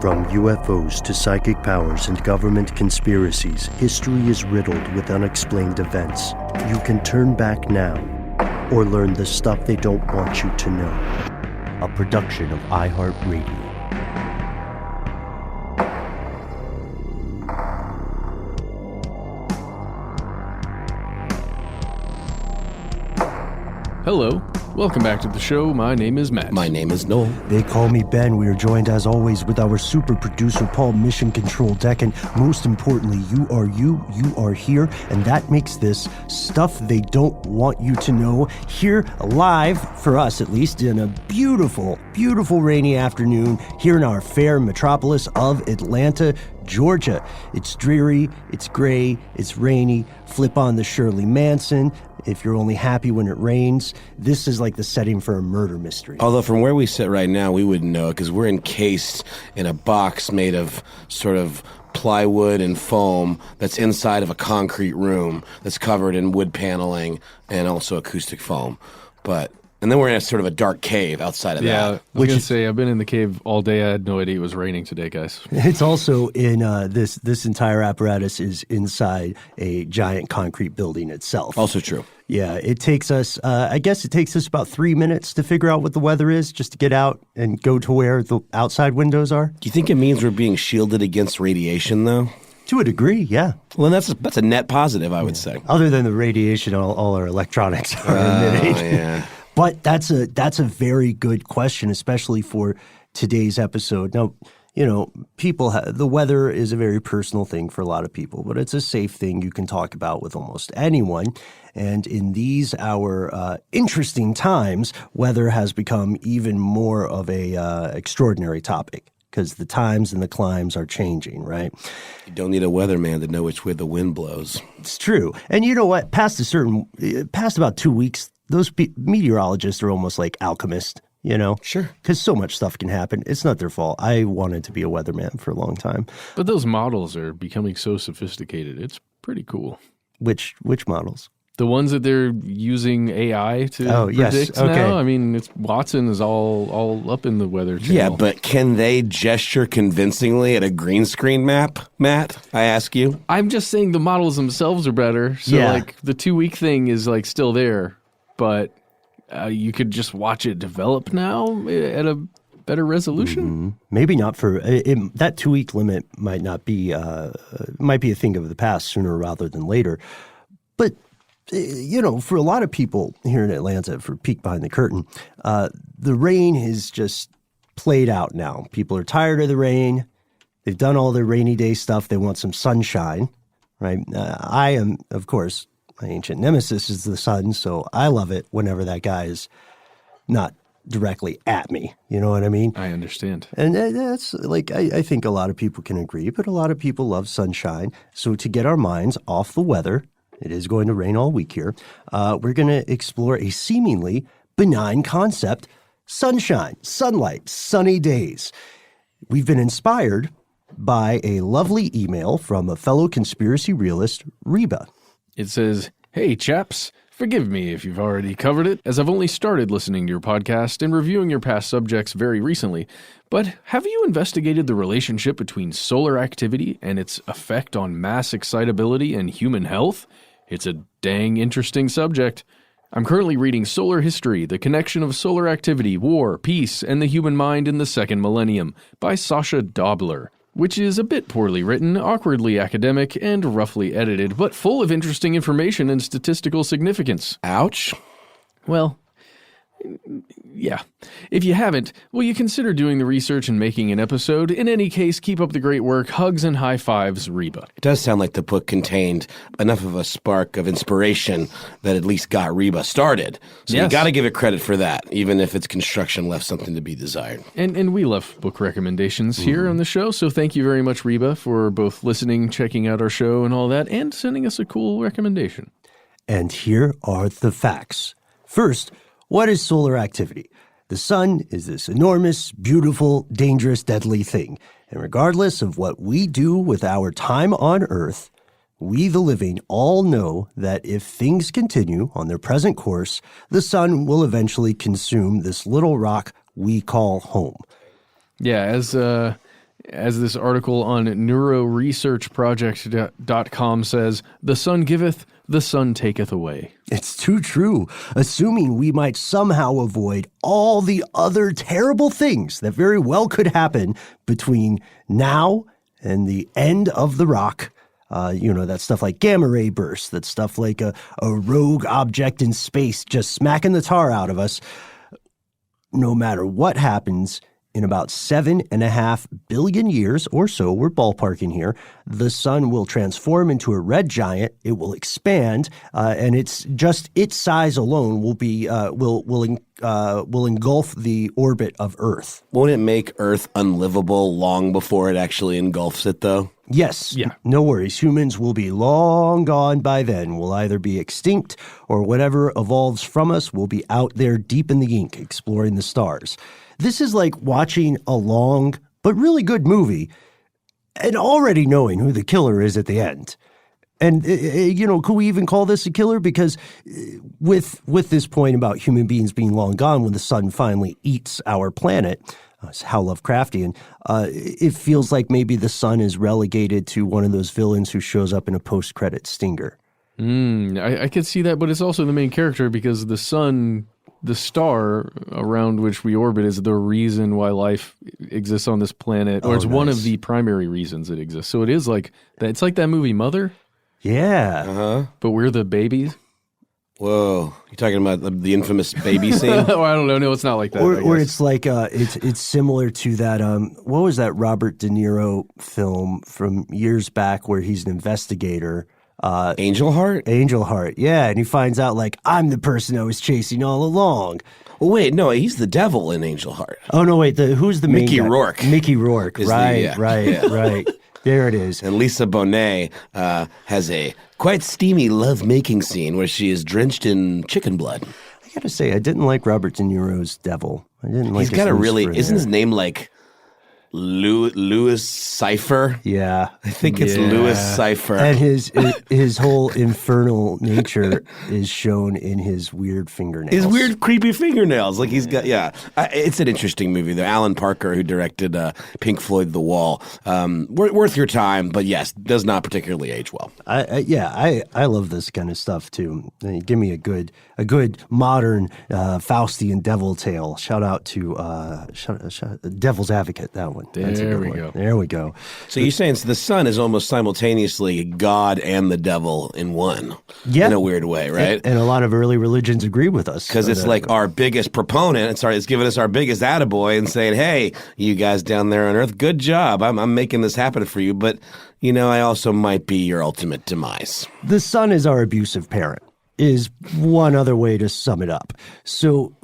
From UFOs to psychic powers and government conspiracies, history is riddled with unexplained events. You can turn back now or learn the stuff they don't want you to know. A production of iHeartRadio. Hello. Welcome back to the show. My name is Matt. My name is Noel. They call me Ben. We are joined, as always, with our super producer, Paul, Mission Control Deck. And most importantly, you are here. And that makes this stuff they don't want you to know here live, for us at least, in a beautiful, beautiful rainy afternoon here in our fair metropolis of Atlanta, Georgia. It's dreary, it's gray, it's rainy. Flip on the Shirley Manson. If you're only happy when it rains, this is like the setting for a murder mystery. Although from where we sit right now, we wouldn't know because we're encased in a box made of sort of plywood and foam that's inside of a concrete room that's covered in wood paneling and also acoustic foam. And then we're in a sort of a dark cave outside of that. Yeah, I was going to say, I've been in the cave all day. I had no idea it was raining today, guys. It's also in this entire apparatus is inside a giant concrete building itself. Also true. Yeah, it takes us, I guess it takes us about 3 minutes to figure out what the weather is, just to get out and go to where the outside windows are. Do you think it means we're being shielded against radiation, though? To a degree, yeah. Well, that's a net positive, I would say. Other than the radiation, all our electronics are emitting. Yeah. But that's a very good question, especially for today's episode. Now, you know, the weather is a very personal thing for a lot of people, but it's a safe thing you can talk about with almost anyone. And in these, our interesting times, weather has become even more of a extraordinary topic because the times and the climes are changing, right? You don't need a weatherman to know which way the wind blows. It's true. And you know what? Past about 2 weeks, those meteorologists are almost like alchemists, you know? Sure. Because so much stuff can happen. It's not their fault. I wanted to be a weatherman for a long time. But those models are becoming so sophisticated. It's pretty cool. Which models? The ones that they're using AI to predict now. I mean, Watson is all up in the weather channel. Yeah, but can they gesture convincingly at a green screen map, Matt? I ask you. I'm just saying the models themselves are better. So, like, the 2-week thing is, like, still there. But you could just watch it develop now at a better resolution. Mm-hmm. Maybe not for that 2-week limit might not be might be a thing of the past sooner rather than later. But you know, for a lot of people here in Atlanta, for peek behind the curtain, the rain is just played out now. People are tired of the rain. They've done all their rainy day stuff. They want some sunshine, right? I am, of course. My ancient nemesis is the sun, so I love it whenever that guy is not directly at me. You know what I mean? I understand. And that's like, I think a lot of people can agree, but a lot of people love sunshine. So to get our minds off the weather, it is going to rain all week here, we're going to explore a seemingly benign concept, sunshine, sunlight, sunny days. We've been inspired by a lovely email from a fellow conspiracy realist, Reba. It says, "Hey, chaps, forgive me if you've already covered it, as I've only started listening to your podcast and reviewing your past subjects very recently. But have you investigated the relationship between solar activity and its effect on mass excitability and human health? It's a dang interesting subject. I'm currently reading Solar History, The Connection of Solar Activity, War, Peace, and the Human Mind in the Second Millennium by Sasha Dobler, which is a bit poorly written, awkwardly academic, and roughly edited, but full of interesting information and statistical significance." Ouch. Well, yeah. If you haven't, will you consider doing the research and making an episode? In any case, keep up the great work. Hugs and high fives, Reba. It does sound like the book contained enough of a spark of inspiration that at least got Reba started. So yes. You got to give it credit for that, even if its construction left something to be desired. And we love book recommendations here on the show, so thank you very much, Reba, for both listening, checking out our show and all that, and sending us a cool recommendation. And here are the facts. First, what is solar activity? The sun is this enormous, beautiful, dangerous, deadly thing. And regardless of what we do with our time on Earth, we, the living, all know that if things continue on their present course, the sun will eventually consume this little rock we call home. Yeah, as As this article on neuroresearchproject.com says, the sun giveth, the sun taketh away. It's too true. Assuming we might somehow avoid all the other terrible things that very well could happen between now and the end of the rock. That stuff like gamma ray bursts, that stuff like a rogue object in space just smacking the tar out of us. No matter what happens, in about 7.5 billion years or so, we're ballparking here, the sun will transform into a red giant. It will expand, and it's just its size alone will be will engulf the orbit of Earth. Won't it make Earth unlivable long before it actually engulfs it, though? Yes. Yeah. No worries. Humans will be long gone by then. We'll either be extinct or whatever evolves from us will be out there deep in the ink exploring the stars. This is like watching a long but really good movie and already knowing who the killer is at the end. And, could we even call this a killer? Because with this point about human beings being long gone when the sun finally eats our planet, it's how Lovecraftian, it feels like maybe the sun is relegated to one of those villains who shows up in a post-credit stinger. I could see that, but it's also the main character because the sun, the star around which we orbit, is the reason why life exists on this planet, or it's one of the primary reasons it exists. So it is like that. It's like that movie Mother. Yeah. Uh-huh. But we're the babies. Whoa. You talking about the infamous baby scene? Oh, I don't know. No, it's not like that. Or it's like it's similar to that what was that Robert De Niro film from years back where he's an investigator? Angel Heart? Angel Heart, yeah, and he finds out like I'm the person I was chasing all along. Well, wait, no, he's the devil in Angel Heart. Oh no, wait, who's the main Mickey guy? Rourke. Mickey Rourke, right. There it is. And Lisa Bonet has a quite steamy love-making scene where she is drenched in chicken blood. I gotta say, I didn't like Robert De Niro's devil. I didn't like. He's got a really. Isn't his name like Louis Cypher? Yeah, I think it's Louis Cypher. And his whole infernal nature is shown in his weird fingernails. His weird, creepy fingernails. Like he's got, it's an interesting movie, though. Alan Parker, who directed Pink Floyd The Wall. Worth your time, but yes, does not particularly age well. I love this kind of stuff, too. Give me a good modern Faustian devil tale. Shout out to Devil's Advocate, that one. There we go. There we go. So you're saying the sun is almost simultaneously God and the devil in one, in a weird way, right? And a lot of early religions agree with us. Because it's like our biggest proponent, it's giving us our biggest attaboy and saying, hey, you guys down there on Earth, good job. I'm making this happen for you, but, I also might be your ultimate demise. The sun is our abusive parent. Is one other way to sum it up. So,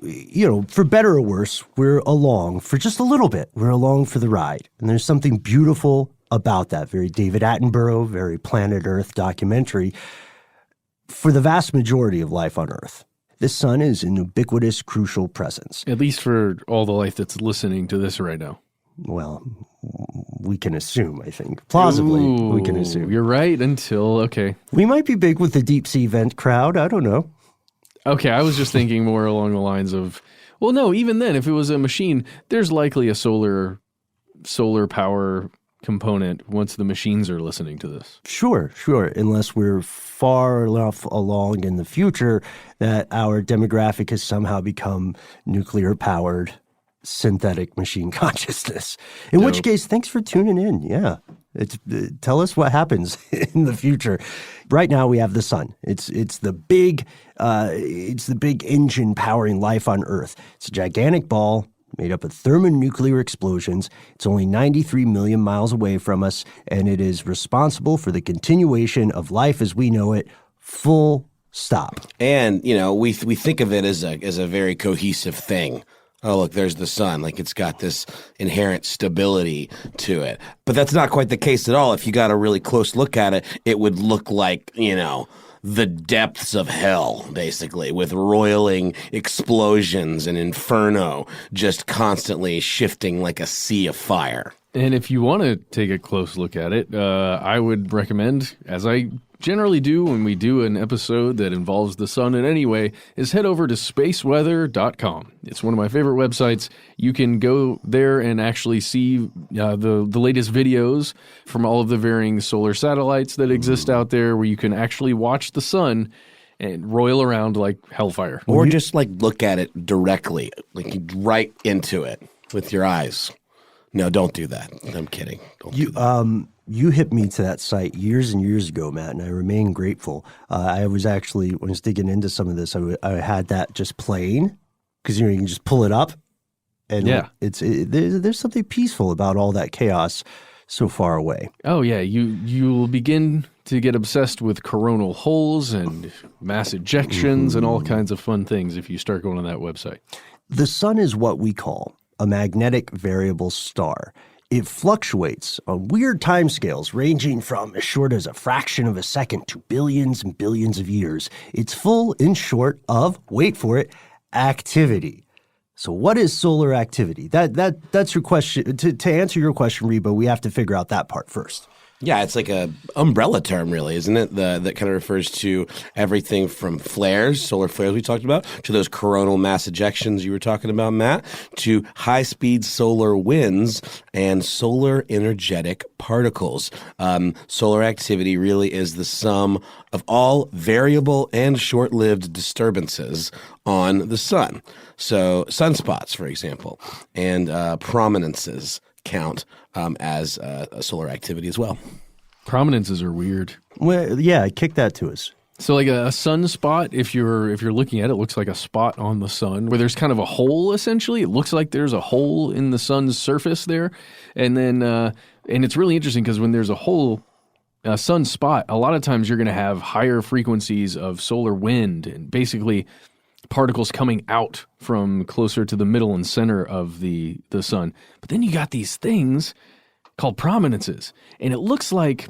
for better or worse, we're along for just a little bit. We're along for the ride. And there's something beautiful about that. Very David Attenborough, very Planet Earth documentary. For the vast majority of life on Earth, the sun is an ubiquitous, crucial presence. At least for all the life that's listening to this right now. Well, we can assume, I think. Plausibly, we can assume. You're right okay. We might be big with the deep sea vent crowd. I don't know. Okay, I was just thinking more along the lines of, well, no, even then, if it was a machine, there's likely a solar power component once the machines are listening to this. Sure. Unless we're far enough along in the future that our demographic has somehow become nuclear-powered synthetic machine consciousness. In which case, thanks for tuning in. Yeah. Tell us what happens in the future. Right now we have the sun. It's the big engine powering life on Earth. It's a gigantic ball made up of thermonuclear explosions. It's only 93 million miles away from us, and it is responsible for the continuation of life as we know it, full stop. And, we think of it as a very cohesive thing. Oh, look, there's the sun. Like it's got this inherent stability to it. But that's not quite the case at all. If you got a really close look at it, it would look like, the depths of hell, basically, with roiling explosions and inferno just constantly shifting like a sea of fire. And if you want to take a close look at it, I would recommend, as I generally do when we do an episode that involves the sun in any way, is head over to spaceweather.com. It's one of my favorite websites. You can go there and actually see the latest videos from all of the varying solar satellites that exist out there, where you can actually watch the sun and roil around like hellfire. Or just like look at it directly, like right into it with your eyes. No, don't do that. I'm kidding. Don't do that. You hit me to that site years and years ago, Matt, and I remain grateful. I was actually, when I was digging into some of this, I had that just playing, because you can just pull it up, and there's something peaceful about all that chaos so far away. Oh yeah, you will begin to get obsessed with coronal holes and mass ejections and all kinds of fun things if you start going on that website. The sun is what we call a magnetic variable star. It fluctuates on weird timescales ranging from as short as a fraction of a second to billions and billions of years. It's full, in short, of, wait for it, activity. So what is solar activity? That's your question. To answer your question, Reba, we have to figure out that part first. Yeah, it's like a umbrella term, really, isn't it? That kind of refers to everything from flares, solar flares we talked about, to those coronal mass ejections you were talking about, Matt, to high-speed solar winds and solar energetic particles. Solar activity really is the sum of all variable and short-lived disturbances on the sun. So sunspots, for example, and prominences count as solar activity as well. Prominences are weird. Well, yeah, kick that to us. So like a sunspot, if you're looking at it, looks like a spot on the sun where there's kind of a hole, essentially. It looks like there's a hole in the sun's surface there. And then and it's really interesting because when there's a hole, a sunspot, a lot of times you're going to have higher frequencies of solar wind and basically particles coming out from closer to the middle and center of the sun. But then you got these things called prominences, and it looks like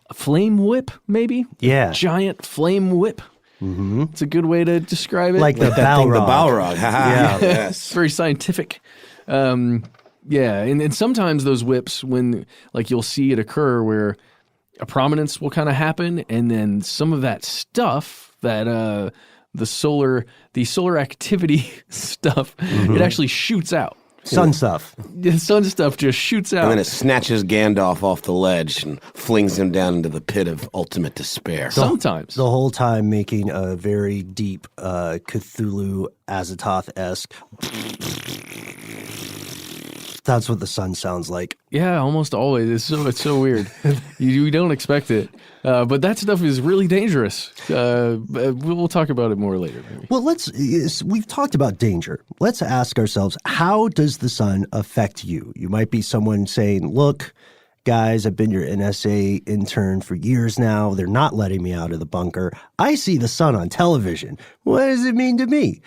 a flame whip, maybe? Yeah. A giant flame whip. Mm-hmm. It's a good way to describe it. Like the Balrog. The Balrog. Yeah. Yes. It's very scientific. Yeah, and sometimes those whips, when like you'll see it occur where a prominence will kind of happen, and then some of that stuff that the solar activity stuff, it actually shoots out. Sun stuff. The sun stuff just shoots out. And then it snatches Gandalf off the ledge and flings him down into the pit of ultimate despair. Sometimes. The whole time making a very deep Cthulhu Azathoth-esque. That's what the sun sounds like. Yeah, almost always. It's so weird. you don't expect it. But that stuff is really dangerous. We'll talk about it more later, maybe. Well, we've talked about danger. Let's ask ourselves, how does the sun affect you? You might be someone saying, look, guys, I've been your NSA intern for years now. They're not letting me out of the bunker. I see the sun on television. What does it mean to me?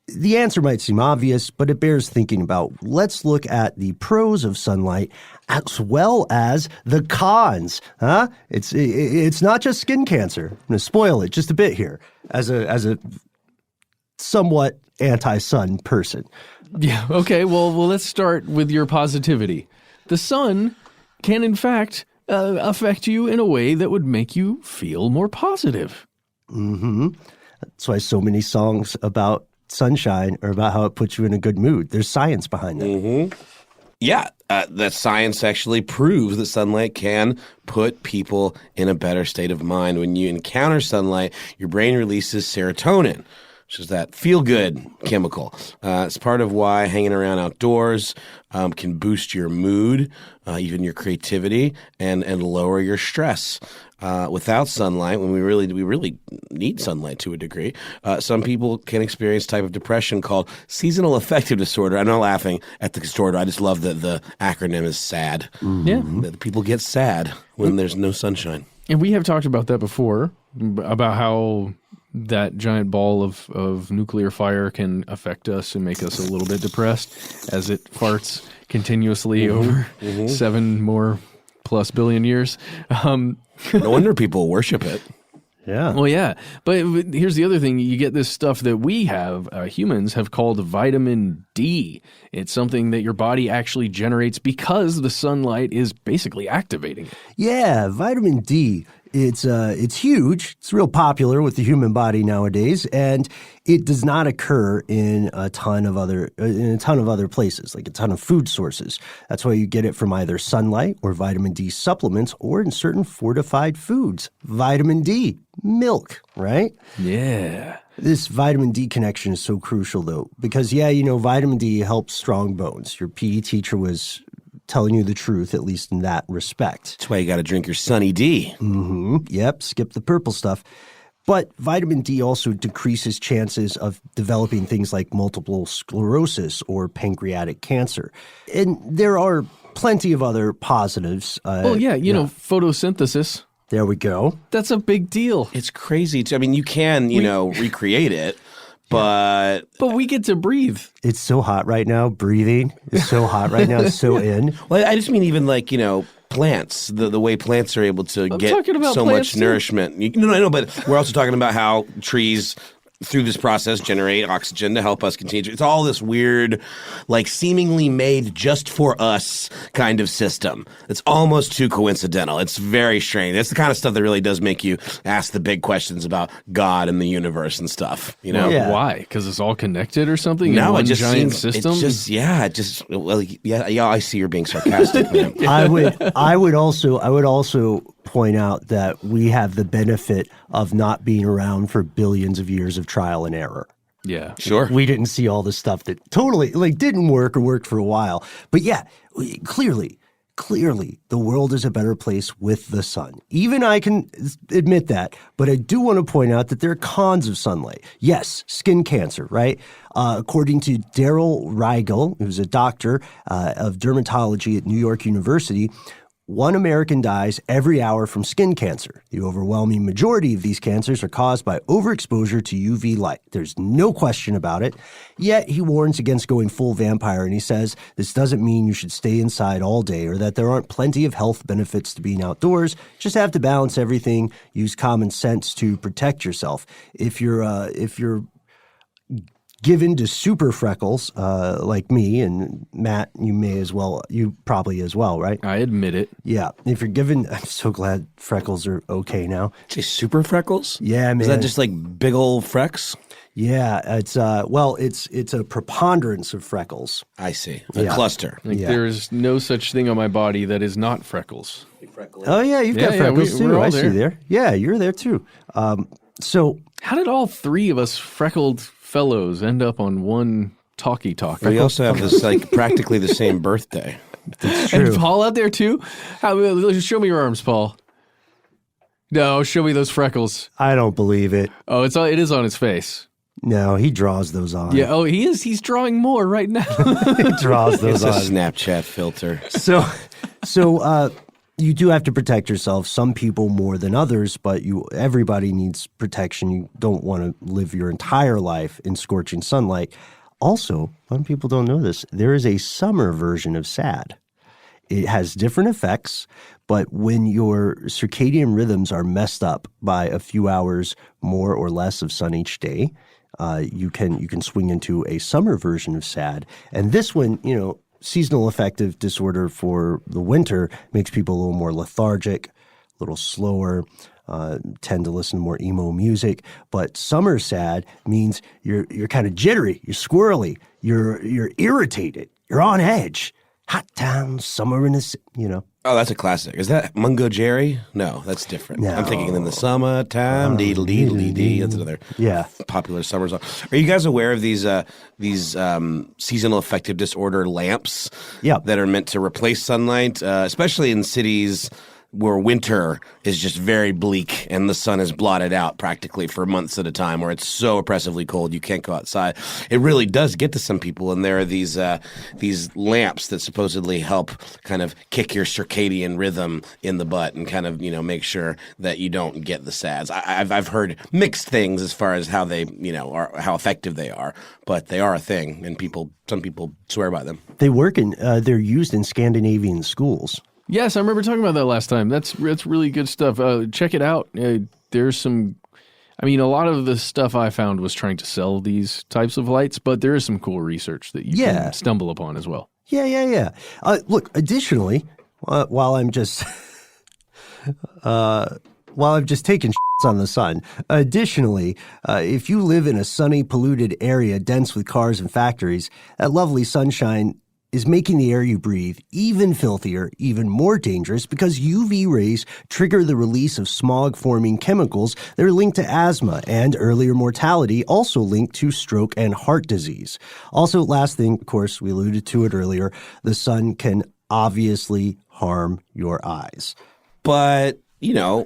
The answer might seem obvious, but it bears thinking about. Let's look at the pros of sunlight as well as the cons. Huh? It's not just skin cancer. I'm going to spoil it just a bit here as a somewhat anti-sun person. Yeah. Okay. Well, let's start with your positivity. The sun can, in fact, affect you in a way that would make you feel more positive. Mm-hmm. That's why so many songs about sunshine are about how it puts you in a good mood. There's science behind that. Mm-hmm. Yeah, that science actually proves that sunlight can put people in a better state of mind. When you encounter sunlight, your brain releases serotonin, which is that feel-good chemical. It's part of why hanging around outdoors can boost your mood, even your creativity, and lower your stress. Without sunlight, when we really need sunlight to a degree, some people can experience a type of depression called seasonal affective disorder. I'm not laughing at the disorder. I just love that the acronym is SAD. Mm-hmm. Yeah. That people get sad when there's no sunshine. And we have talked about that before, about how that giant ball of nuclear fire can affect us and make us a little bit depressed as it farts continuously over 7 more plus billion years. No wonder people worship it. Yeah. Well, yeah. But here's the other thing. You get this stuff that we have, humans have called vitamin D. It's something that your body actually generates because the sunlight is basically activating it. Yeah, vitamin D. It's huge. It's real popular with the human body nowadays, and it does not occur in a ton of other places, like a ton of food sources. That's why you get it from either sunlight or vitamin D supplements, or in certain fortified foods. Vitamin D, milk, right? Yeah. This vitamin D connection is so crucial, though, because, vitamin D helps strong bones. Your PE teacher was telling you the truth, at least in that respect. That's why you got to drink your Sunny D. Mm-hmm. Yep, skip the purple stuff. But vitamin D also decreases chances of developing things like multiple sclerosis or pancreatic cancer. And there are plenty of other positives. Photosynthesis. There we go. That's a big deal. It's crazy. I mean, you can, recreate it. But we get to breathe. It's so hot right now. Breathing is so hot right now. It's so in. Well, I just mean even plants, the way plants are able to get so much nourishment. No, but we're also talking about how trees through this process generate oxygen to help us continue. It's all this weird, seemingly made just for us kind of system. It's almost too coincidental. It's very strange. It's the kind of stuff that really does make you ask the big questions about God and the universe and stuff. Yeah. Why? Because it's all connected or something? No, in one it just giant seems, system. I see you're being sarcastic, man. I would also point out that we have the benefit of not being around for billions of years of trial and error. Yeah. Sure. We didn't see all the stuff that totally didn't work or worked for a while. But yeah, clearly, the world is a better place with the sun. Even I can admit that, but I do want to point out that there are cons of sunlight. Yes, skin cancer, right? According to Daryl Rigel, who's a doctor of dermatology at New York University, 1 American dies every hour from skin cancer. The overwhelming majority of these cancers are caused by overexposure to UV light. There's no question about it. Yet he warns against going full vampire, and he says this doesn't mean you should stay inside all day or that there aren't plenty of health benefits to being outdoors. Just have to balance everything. Use common sense to protect yourself. If you're given to super freckles, like me and Matt, you probably as well, right? I admit it. Yeah. If you're given, I'm so glad freckles are okay now. Say super freckles? Yeah, man. Is that just like big old frecks? Yeah, it's a preponderance of freckles. I see. A cluster. There's no such thing on my body that is not freckles. Oh yeah, you've got freckles too. We're all I see there. Yeah, you're there too. So how did all three of us freckled fellows end up on one talkie talk? We also have this practically the same birthday. It's true. And Paul out there too? Show me your arms, Paul. No, show me those freckles. I don't believe it. Oh, it is on his face. No, he draws those on. Yeah, he is. He's drawing more right now. He draws those on. It's a Snapchat filter. So you do have to protect yourself. Some people more than others, but everybody needs protection. You don't want to live your entire life in scorching sunlight. Also, some people don't know this. There is a summer version of SAD. It has different effects, but when your circadian rhythms are messed up by a few hours more or less of sun each day, you can swing into a summer version of SAD. And this one, seasonal affective disorder for the winter makes people a little more lethargic, a little slower, tend to listen to more emo music. But summer SAD means you're kind of jittery, you're squirrely, you're irritated, you're on edge. Hot town, summer in the, Oh, that's a classic. Is that Mungo Jerry? No, that's different. No. I'm thinking in the summertime, deedle-dee-dee. That's another popular summer song. Are you guys aware of these seasonal affective disorder lamps that are meant to replace sunlight, especially in cities where winter is just very bleak and the sun is blotted out practically for months at a time, or it's so oppressively cold you can't go outside? It really does get to some people, and there are these lamps that supposedly help kind of kick your circadian rhythm in the butt and kind of make sure that you don't get the SADs. I've heard mixed things as far as how they are, how effective they are, but they are a thing, and some people swear by them. They work they're used in Scandinavian schools. Yes, I remember talking about that last time. That's really good stuff. Check it out. there's some, I mean, a lot of the stuff I found was trying to sell these types of lights, but there is some cool research that you can stumble upon as well. Yeah. Look, additionally, while I'm just taking shits on the sun, additionally, if you live in a sunny, polluted area dense with cars and factories, that lovely sunshine is making the air you breathe even filthier, even more dangerous, because UV rays trigger the release of smog-forming chemicals that are linked to asthma and earlier mortality, also linked to stroke and heart disease. Also, last thing, of course, we alluded to it earlier, the sun can obviously harm your eyes. But, you know,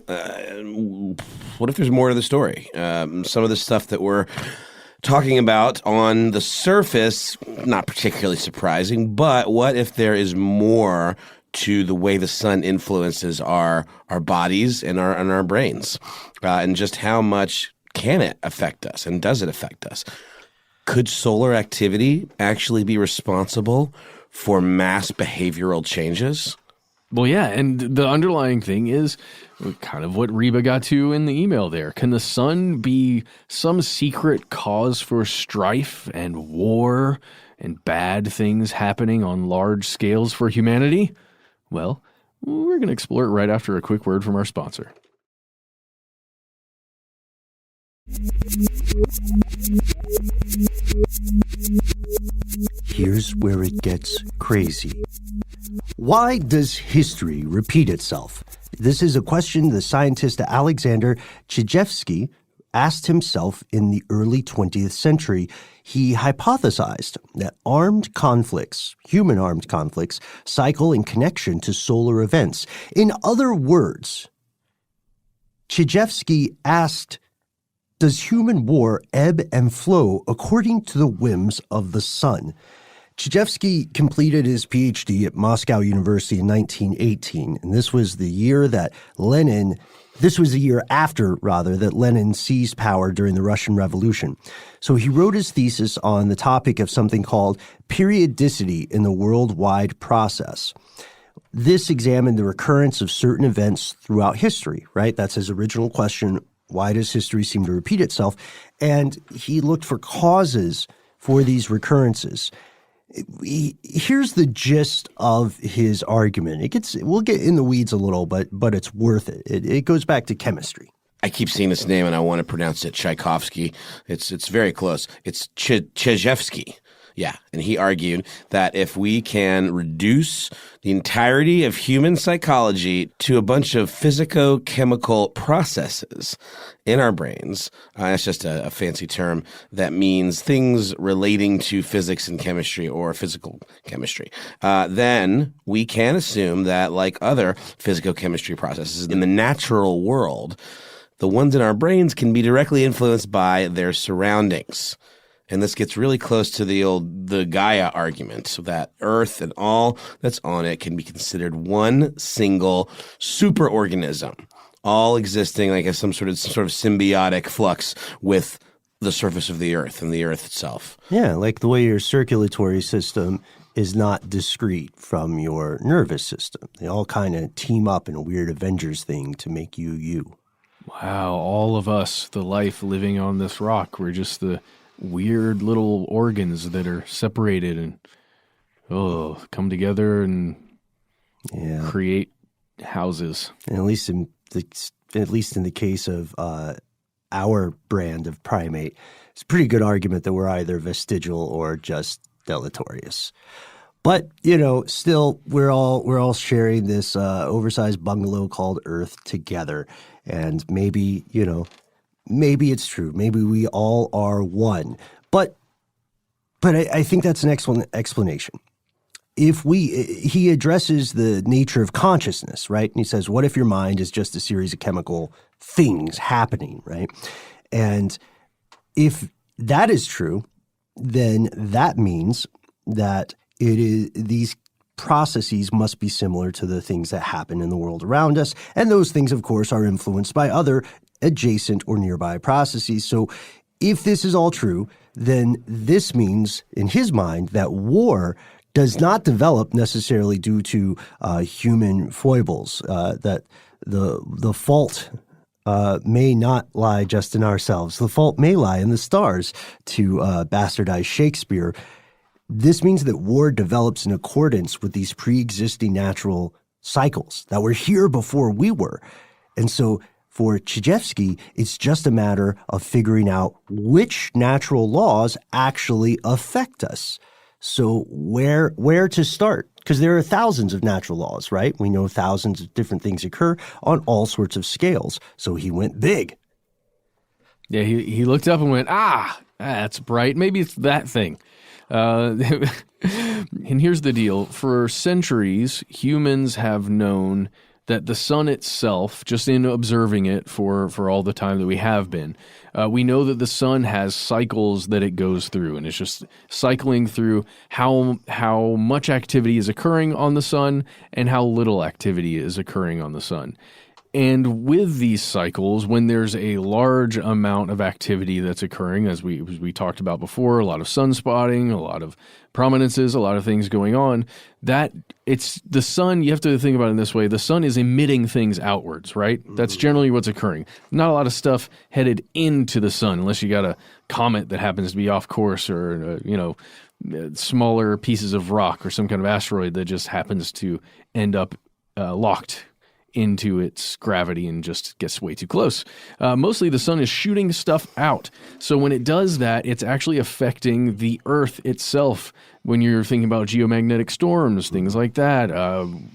what if there's more to the story? Some of the stuff that we're talking about on the surface, not particularly surprising, but what if there is more to the way the sun influences our bodies and our brains? And just how much can it affect us, and does it affect us? Could solar activity actually be responsible for mass behavioral changes? Well, yeah, and the underlying thing is kind of what Reba got to in the email there. Can the sun be some secret cause for strife and war and bad things happening on large scales for humanity? Well, we're going to explore it right after a quick word from our sponsor. Here's where it gets crazy. Why does history repeat itself? This is a question the scientist Alexander Tchijevsky asked himself in the early 20th century. He hypothesized that armed conflicts, human armed conflicts, cycle in connection to solar events. In other words, Chijevsky asked, does human war ebb and flow according to the whims of the sun? Chijevsky completed his PhD at Moscow University in 1918, and this was the year after that Lenin seized power during the Russian Revolution. So he wrote his thesis on the topic of something called periodicity in the worldwide process. This examined the recurrence of certain events throughout history, right? That's his original question. Why does history seem to repeat itself? And he looked for causes for these recurrences. Here's the gist of his argument. We'll get in the weeds a little, but it's worth it. It goes back to chemistry. I keep seeing this name and I want to pronounce it Tchaikovsky. It's very close. It's Chijevsky. Yeah, and he argued that if we can reduce the entirety of human psychology to a bunch of physico-chemical processes in our brains, that's just a fancy term that means things relating to physics and chemistry or physical chemistry, then we can assume that, like other physico-chemistry processes in the natural world, the ones in our brains can be directly influenced by their surroundings. And this gets really close to the Gaia argument, so that Earth and all that's on it can be considered one single superorganism, all existing like as some sort of symbiotic flux with the surface of the Earth and the Earth itself. Yeah, like the way your circulatory system is not discrete from your nervous system. They all kind of team up in a weird Avengers thing to make you you. Wow, all of us, the life living on this rock, we're just the weird little organs that are separated and come together and create houses. And at least in the case of our brand of primate, it's a pretty good argument that we're either vestigial or just deleterious. But still, we're all sharing this oversized bungalow called Earth together, and maybe maybe it's true. Maybe we all are one. But I think that's an excellent explanation. He addresses the nature of consciousness, right? And he says, what if your mind is just a series of chemical things happening, right? And if that is true, then that means that these processes must be similar to the things that happen in the world around us. And those things, of course, are influenced by other adjacent or nearby processes. So if this is all true, then this means, in his mind, that war does not develop necessarily due to human foibles, that the fault may not lie just in ourselves. The fault may lie in the stars, to bastardize Shakespeare. This means that war develops in accordance with these pre-existing natural cycles that were here before we were. And so for Chijevsky, it's just a matter of figuring out which natural laws actually affect us. So where to start? Because there are thousands of natural laws, right? We know thousands of different things occur on all sorts of scales. So he went big. Yeah, he looked up and went, that's bright. Maybe it's that thing. And here's the deal. For centuries, humans have known that the sun itself, just in observing it for all the time that we have been, we know that the sun has cycles that it goes through, and it's just cycling through how much activity is occurring on the sun and how little activity is occurring on the sun. And with these cycles, when there's a large amount of activity that's occurring, as we talked about before, a lot of sunspotting, a lot of prominences, a lot of things going on, that it's the sun, you have to think about it in this way, the sun is emitting things outwards, right? That's generally what's occurring. Not a lot of stuff headed into the sun, unless you got a comet that happens to be off course, or, smaller pieces of rock or some kind of asteroid that just happens to end up locked into its gravity and just gets way too close. Mostly the sun is shooting stuff out. So when it does that, it's actually affecting the Earth itself. When you're thinking about geomagnetic storms, things like that,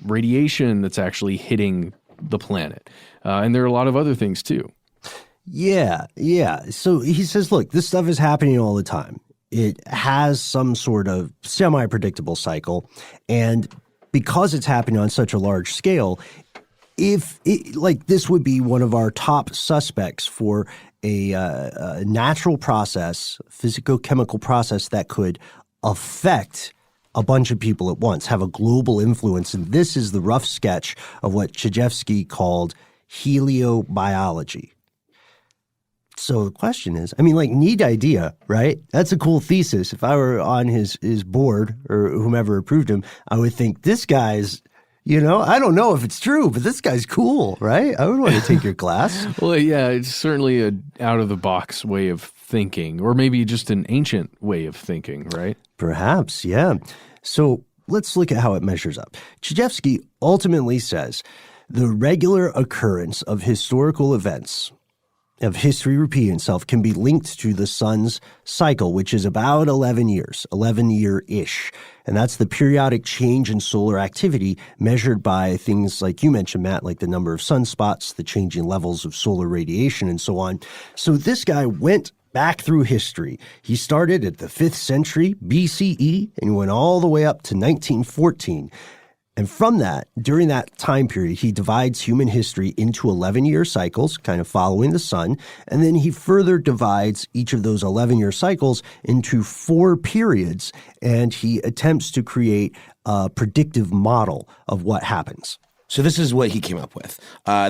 radiation that's actually hitting the planet. And there are a lot of other things too. Yeah. So he says, look, this stuff is happening all the time. It has some sort of semi-predictable cycle. And because it's happening on such a large scale, this would be one of our top suspects for a natural process, physicochemical process that could affect a bunch of people at once, have a global influence. And this is the rough sketch of what Chijevsky called heliobiology. So the question is, neat idea, right? That's a cool thesis. If I were on his board or whomever approved him, I would think this guy's, I don't know if it's true, but this guy's cool, right? I would want to take your class. Well, yeah, it's certainly a out-of-the-box way of thinking, or maybe just an ancient way of thinking, right? Perhaps, yeah. So let's look at how it measures up. Chijevsky ultimately says the regular occurrence of historical events, of history repeating itself, can be linked to the sun's cycle, which is about 11 years, 11-year-ish. And that's the periodic change in solar activity measured by things like you mentioned, Matt, like the number of sunspots, the changing levels of solar radiation, and so on. So this guy went back through history. He started at the 5th century BCE and went all the way up to 1914. And from that, during that time period, he divides human history into 11-year cycles, kind of following the sun. And then he further divides each of those 11-year cycles into 4 periods. And he attempts to create a predictive model of what happens. So this is what he came up with.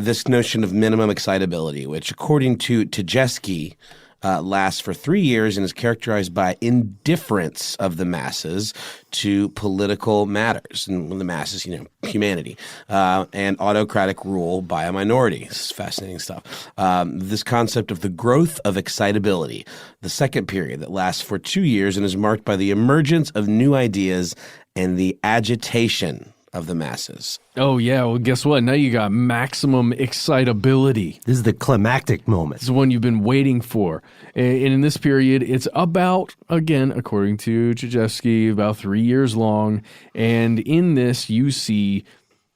This notion of minimum excitability, which according to Chijevsky, lasts for 3 years and is characterized by indifference of the masses to political matters. And the masses, humanity, and autocratic rule by a minority. This is fascinating stuff. This concept of the growth of excitability, the second period that lasts for 2 years and is marked by the emergence of new ideas and the agitation of the masses. Oh, yeah. Well, guess what? Now you got maximum excitability. This is the climactic moment. This is the one you've been waiting for. And in this period, it's about, again, according to Chijevsky, about 3 years long. And in this, you see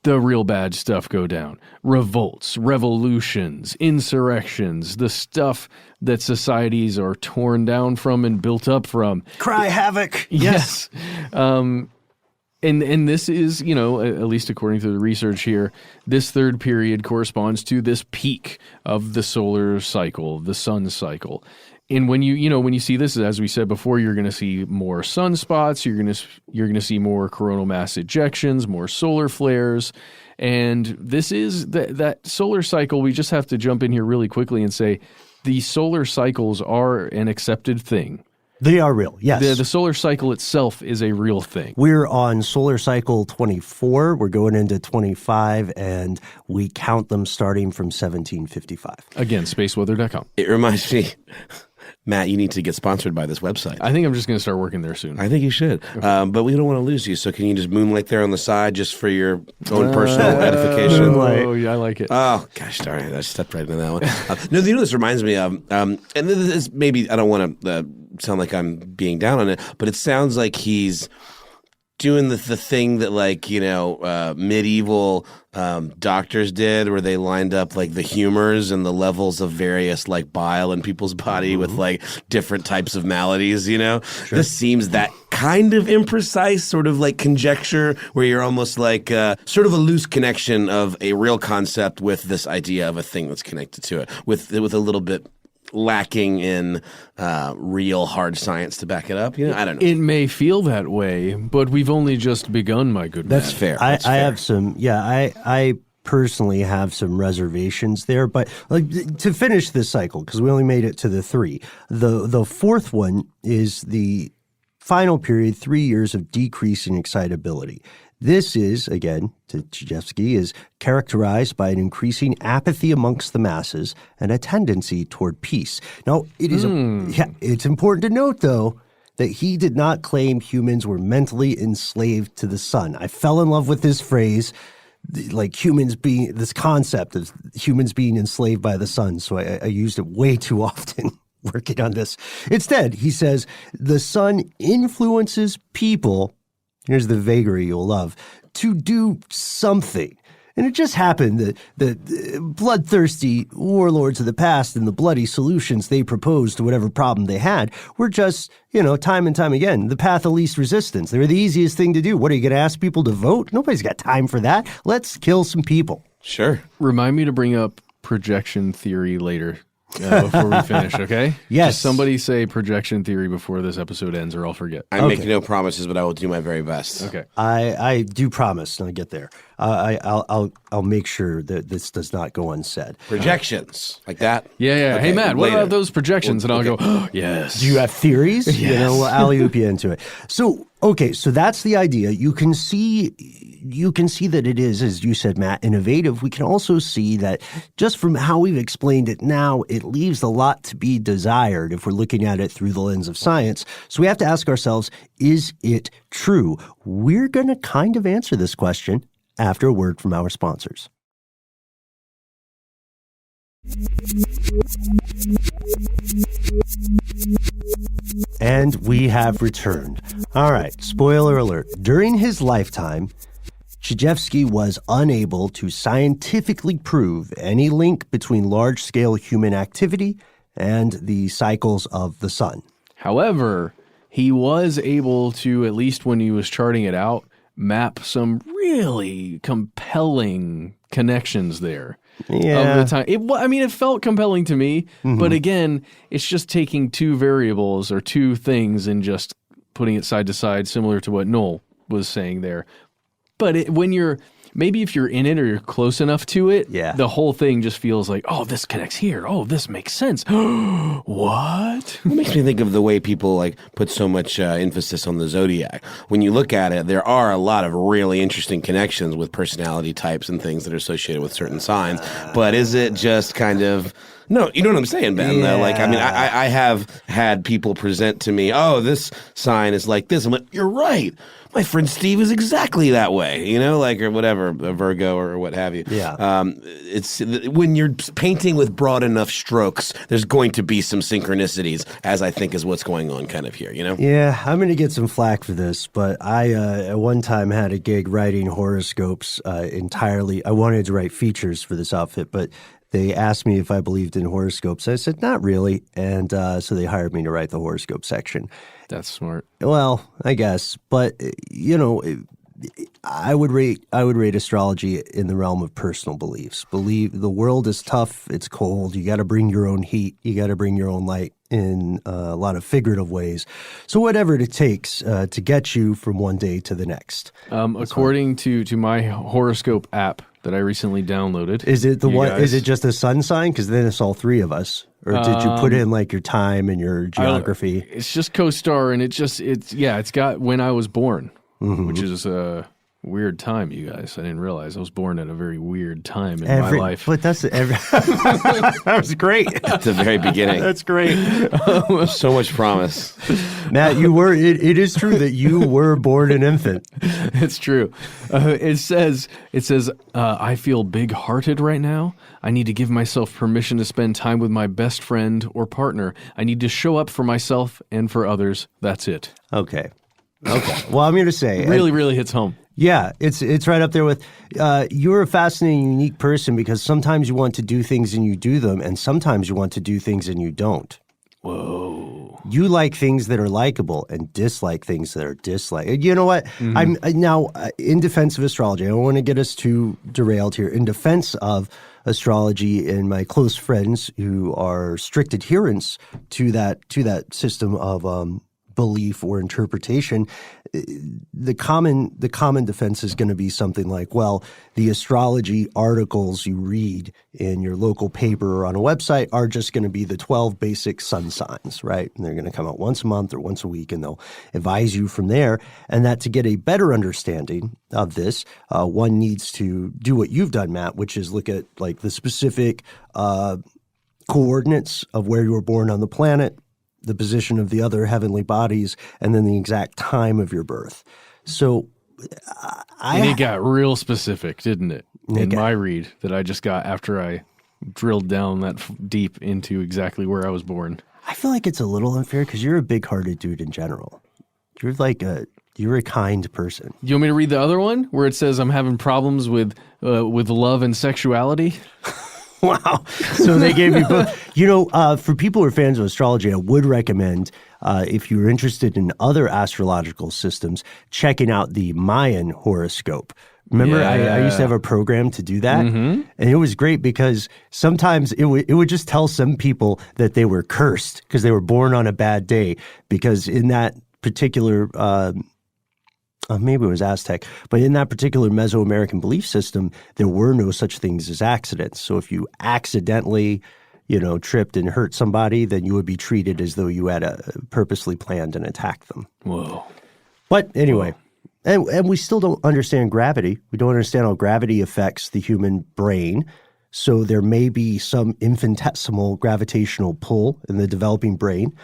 the real bad stuff go down. Revolts, revolutions, insurrections, the stuff that societies are torn down from and built up from. Cry havoc. Yes. And this is, at least according to the research here, this third period corresponds to this peak of the solar cycle, the sun cycle. And when you see this, as we said before, you're going to see more sunspots, you're going to see more coronal mass ejections, more solar flares. And this is that solar cycle. We just have to jump in here really quickly and say the solar cycles are an accepted thing. They are real, yes. The solar cycle itself is a real thing. We're on solar cycle 24. We're going into 25, and we count them starting from 1755. Again, spaceweather.com. It reminds me, Matt, you need to get sponsored by this website. I think I'm just going to start working there soon. I think you should. Okay. But we don't want to lose you, so can you just moonlight there on the side just for your own personal edification? Oh, yeah, I like it. Oh, gosh darn it. I stepped right into that one. No, you know this reminds me of, and this is maybe, I don't want to sound like I'm being down on it, but it sounds like he's doing the thing that, like, you know, medieval doctors did, where they lined up like the humors and the levels of various like bile in people's body with like different types of maladies, you know? Sure. This seems that kind of imprecise sort of like conjecture where you're almost like sort of a loose connection of a real concept with this idea of a thing that's connected to it with a little bit lacking in real hard science to back it up. You know, I don't know. It may feel that way, but we've only just begun, my good man. That's fair. I have some, I personally have some reservations there, but like to finish this cycle, because we only made it to the 3. The fourth one is the final period, 3 years of decreasing excitability. This is, again, to Chijevsky, is characterized by an increasing apathy amongst the masses and a tendency toward peace. Now, it is it's important to note, though, that he did not claim humans were mentally enslaved to the sun. I fell in love with this phrase, like this concept of humans being enslaved by the sun, so I used it way too often working on this. Instead, he says, the sun influences people, here's the vagary you'll love, to do something. And it just happened that the bloodthirsty warlords of the past and the bloody solutions they proposed to whatever problem they had were just, time and time again, the path of least resistance. They were the easiest thing to do. What, are you going to ask people to vote? Nobody's got time for that. Let's kill some people. Sure. Remind me to bring up projection theory later. Before we finish, okay? Yes. Just somebody say projection theory before this episode ends, or I'll forget. I make no promises, but I will do my very best. Okay. I do promise, and I'll get there. I'll make sure that this does not go unsaid. Projections like that. Yeah. Okay, hey, Matt, what later. about those projections? And I'll go, oh, yes. Do you have theories? Yes. We'll alley-oop you into it. So that's the idea. You can see that it is, as you said, Matt, innovative. We can also see that just from how we've explained it now, it leaves a lot to be desired if we're looking at it through the lens of science. So we have to ask ourselves, is it true? We're going to kind of answer this question after a word from our sponsors. And we have returned. All right, spoiler alert. During his lifetime, Chijevsky was unable to scientifically prove any link between large-scale human activity and the cycles of the sun. However, he was able to, at least when he was charting it out, map some really compelling connections there. Yeah. Of the time. It felt compelling to me, but again, it's just taking two variables or two things and just putting it side to side, similar to what Noel was saying there. But maybe if you're in it or you're close enough to it, the whole thing just feels like, oh, this connects here. Oh, this makes sense. What? It makes me think of the way people like put so much emphasis on the zodiac. When you look at it, there are a lot of really interesting connections with personality types and things that are associated with certain signs. But is it just kind of... No, you know what I'm saying, Ben? Yeah. I have had people present to me, oh, this sign is like this. I'm like, you're right. My friend Steve is exactly that way, or whatever, a Virgo or what have you. Yeah. It's when you're painting with broad enough strokes, there's going to be some synchronicities, as I think is what's going on kind of here, Yeah, I'm going to get some flack for this, but I at one time had a gig writing horoscopes entirely. I wanted to write features for this outfit, but they asked me if I believed in horoscopes. I said, not really. And so they hired me to write the horoscope section. That's smart. Well, I guess. But, I would rate astrology in the realm of personal beliefs. Believe the world is tough. It's cold. You got to bring your own heat. You got to bring your own light in a lot of figurative ways. So whatever it takes to get you from one day to the next. According to my horoscope app that I recently downloaded. Is it the You one? guys- Is it just a sun sign? Because then it's all three of us. Or did you put in like your time and your geography? It's just CoStar, and it's got when I was born, which is a weird time, you guys. I didn't realize I was born at a very weird time in my life. But that was great. At the very beginning. That's great. So much promise. Matt, you were. It is true that you were born an infant. It's true. It says, I feel big-hearted right now. I need to give myself permission to spend time with my best friend or partner. I need to show up for myself and for others. That's it. Okay. Well, I'm here to say, Really, really hits home. yeah, it's right up there with. You're a fascinating, unique person because sometimes you want to do things and you do them, and sometimes you want to do things and you don't. Whoa. You like things that are likable and dislike things that are disliked. You know what? I'm now in defense of astrology. I don't want to get us too derailed here. In defense of astrology and my close friends who are strict adherents to that system of belief or interpretation, the common defense is going to be something like, well, the astrology articles you read in your local paper or on a website are just going to be the 12 basic sun signs, right? And they're going to come out once a month or once a week, and they'll advise you from there. And that to get a better understanding of this, one needs to do what you've done, Matt, which is look at like the specific coordinates of where you were born on the planet, the position of the other heavenly bodies, and then the exact time of your birth. So And it got real specific, didn't it? In my read that I just got after I drilled down that deep into exactly where I was born. I feel like it's a little unfair because you're a big-hearted dude in general. You're a kind person. You want me to read the other one where it says I'm having problems with love and sexuality? Wow. So they gave you both. You know, for people who are fans of astrology, I would recommend, if you're interested in other astrological systems, checking out the Mayan horoscope. Remember, I used to have a program to do that, and it was great because sometimes it would just tell some people that they were cursed because they were born on a bad day, because in that particular maybe it was Aztec, but in that particular Mesoamerican belief system, there were no such things as accidents. So if you accidentally, tripped and hurt somebody, then you would be treated as though you had purposely planned and attacked them. Whoa. But anyway, and we still don't understand gravity. We don't understand how gravity affects the human brain. So there may be some infinitesimal gravitational pull in the developing brain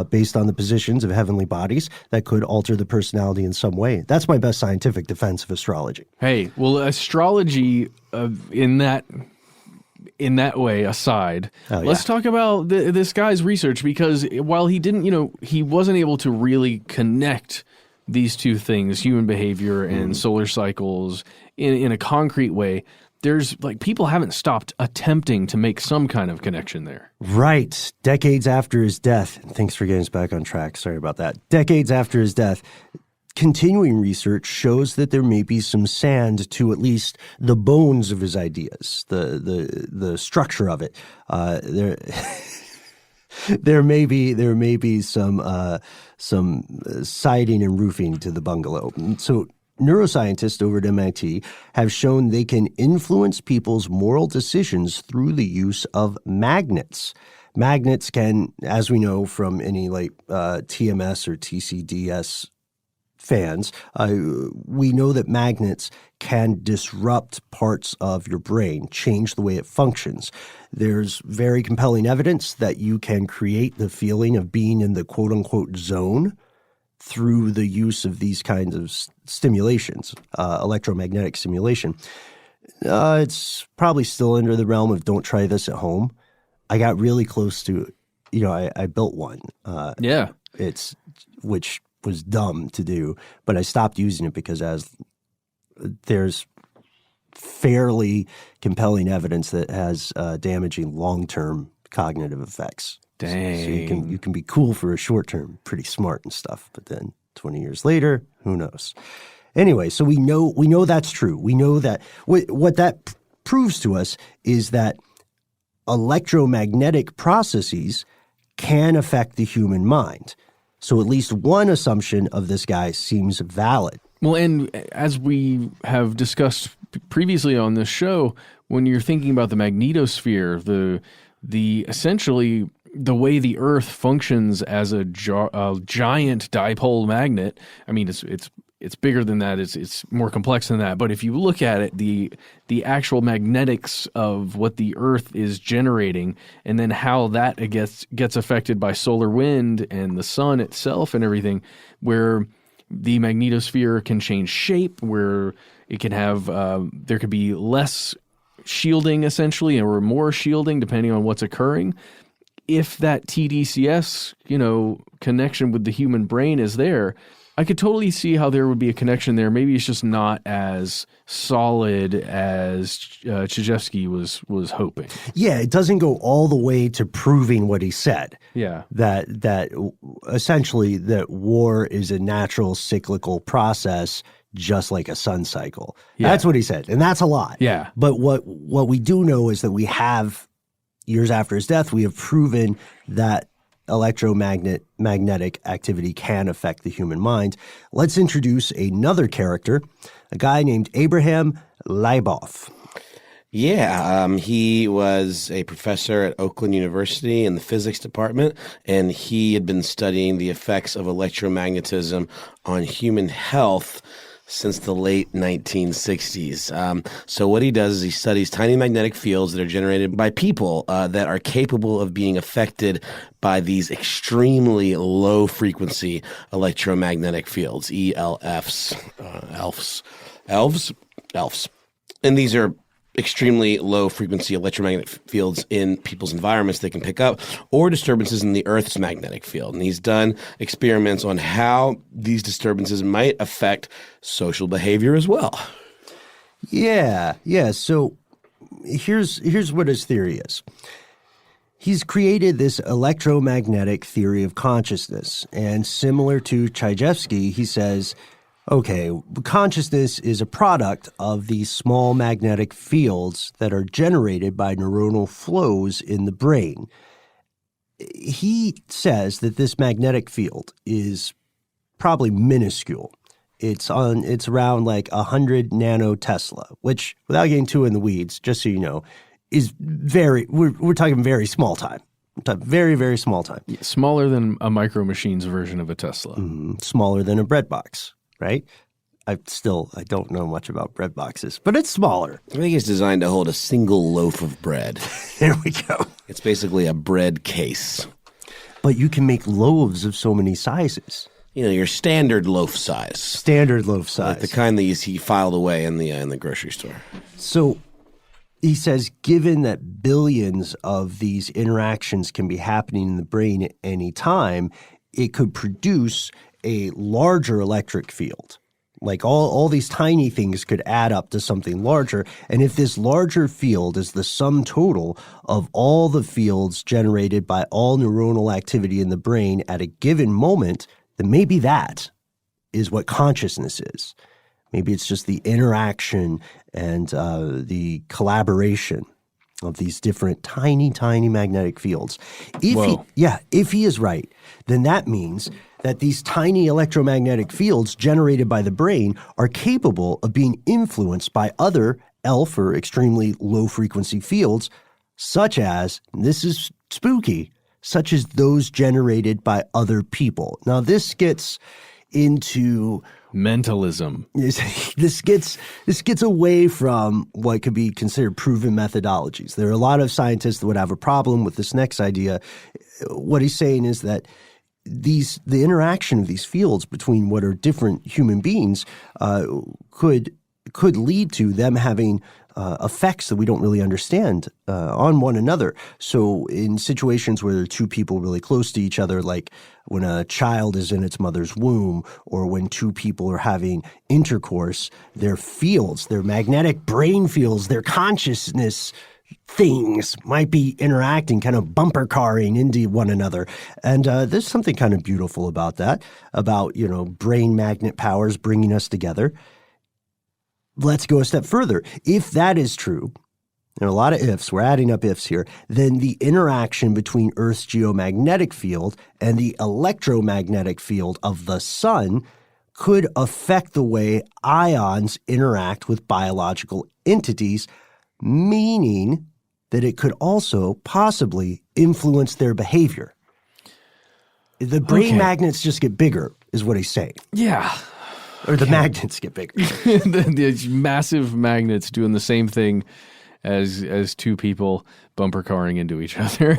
based on the positions of heavenly bodies that could alter the personality in some way. That's my best scientific defense of astrology. Hey, well, astrology in that way aside, let's talk about this guy's research, because while he didn't, he wasn't able to really connect these two things, human behavior and solar cycles, in a concrete way. There's people haven't stopped attempting to make some kind of connection there. Right. Decades after his death, thanks for getting us back on track. Sorry about that. Decades after his death, continuing research shows that there may be some sand to at least the bones of his ideas, the structure of it. There may be some siding and roofing to the bungalow. So neuroscientists over at MIT have shown they can influence people's moral decisions through the use of magnets. Magnets can, as we know from any TMS or TCDS fans, we know that magnets can disrupt parts of your brain, change the way it functions. There's very compelling evidence that you can create the feeling of being in the quote-unquote zone through the use of these kinds of stimulations, electromagnetic stimulation. It's probably still under the realm of don't try this at home. I got really close to it. I built one. Which was dumb to do, but I stopped using it because there's fairly compelling evidence that has damaging long-term cognitive effects. Dang. So you can be cool for a short term, pretty smart and stuff, but then 20 years later, who knows? Anyway, so we know that's true. We know that what that proves to us is that electromagnetic processes can affect the human mind. So at least one assumption of this guy seems valid. Well, and as we have discussed previously on this show, when you're thinking about the magnetosphere, the essentially the way the Earth functions as a giant dipole magnet, I mean, it's bigger than that. It's more complex than that. But if you look at it, the actual magnetics of what the Earth is generating, and then how that gets affected by solar wind and the sun itself and everything, where the magnetosphere can change shape, where it can have there could be less shielding essentially, or more shielding depending on what's occurring. If that TDCS, connection with the human brain is there, I could totally see how there would be a connection there. Maybe it's just not as solid as Chijevsky was hoping. Yeah, it doesn't go all the way to proving what he said. Yeah. That essentially that war is a natural cyclical process, just like a sun cycle. Yeah. That's what he said, and that's a lot. Yeah. But what we do know is that we have, years after his death, we have proven that electromagnetic activity can affect the human mind. Let's introduce another character, a guy named Abraham Leibov. Yeah, he was a professor at Oakland University in the physics department, and he had been studying the effects of electromagnetism on human health since the late 1960s. So what he does is he studies tiny magnetic fields that are generated by people that are capable of being affected by these extremely low-frequency electromagnetic fields, ELFs, ELFs. And these are extremely low-frequency electromagnetic fields in people's environments they can pick up, or disturbances in the Earth's magnetic field. And he's done experiments on how these disturbances might affect social behavior as well. Yeah. So here's what his theory is. He's created this electromagnetic theory of consciousness. And similar to Chijevsky, he says, okay, consciousness is a product of these small magnetic fields that are generated by neuronal flows in the brain. He says that this magnetic field is probably minuscule. It's around like 100 nanotesla, which, without getting too in the weeds, just so you know, is we're talking very small time. Very, very small time. Smaller than a Micro Machines version of a Tesla. Smaller than a bread box. Right? I don't know much about bread boxes, but it's smaller. I think it's designed to hold a single loaf of bread. There we go. It's basically a bread case. But you can make loaves of so many sizes. Your standard loaf size. Standard loaf size. Like the kind that you see filed away in the grocery store. So he says, given that billions of these interactions can be happening in the brain at any time, it could produce a larger electric field. Like all these tiny things could add up to something larger. And if this larger field is the sum total of all the fields generated by all neuronal activity in the brain at a given moment, then maybe that is what consciousness is. Maybe it's just the interaction and the collaboration of these different tiny magnetic fields. If he is right, then that means that these tiny electromagnetic fields generated by the brain are capable of being influenced by other ELF or extremely low-frequency fields, such as, and this is spooky, such as those generated by other people. Now, this gets into mentalism. This gets away from what could be considered proven methodologies. There are a lot of scientists that would have a problem with this next idea. What he's saying is that the interaction of these fields between what are different human beings could lead to them having effects that we don't really understand on one another. So in situations where there are two people really close to each other, like when a child is in its mother's womb or when two people are having intercourse, their fields, their magnetic brain fields, their consciousness things might be interacting, kind of bumper carring into one another. And there's something kind of beautiful about that, about, brain magnet powers bringing us together. Let's go a step further. If that is true, there are a lot of ifs, we're adding up ifs here, then the interaction between Earth's geomagnetic field and the electromagnetic field of the sun could affect the way ions interact with biological entities, meaning that it could also possibly influence their behavior. The brain magnets just get bigger, is what he's saying. Yeah. Or the magnets get bigger. the massive magnets doing the same thing as two people bumper carring into each other.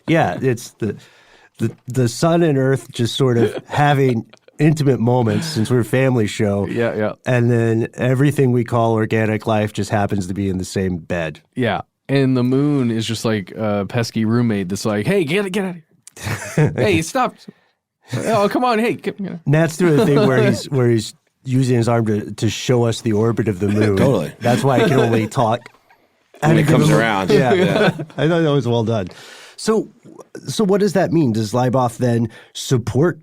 Yeah, it's the sun and earth just sort of having intimate moments since we're a family show. Yeah. And then everything we call organic life just happens to be in the same bed. Yeah. And the moon is just like a pesky roommate that's like, hey, get out of here. Hey, stop. Oh, come on. Hey. And that's doing the thing where he's using his arm to show us the orbit of the moon. Totally. That's why I can only talk. When it comes around. Yeah. I thought that was well done. So what does that mean? Does Leibov then support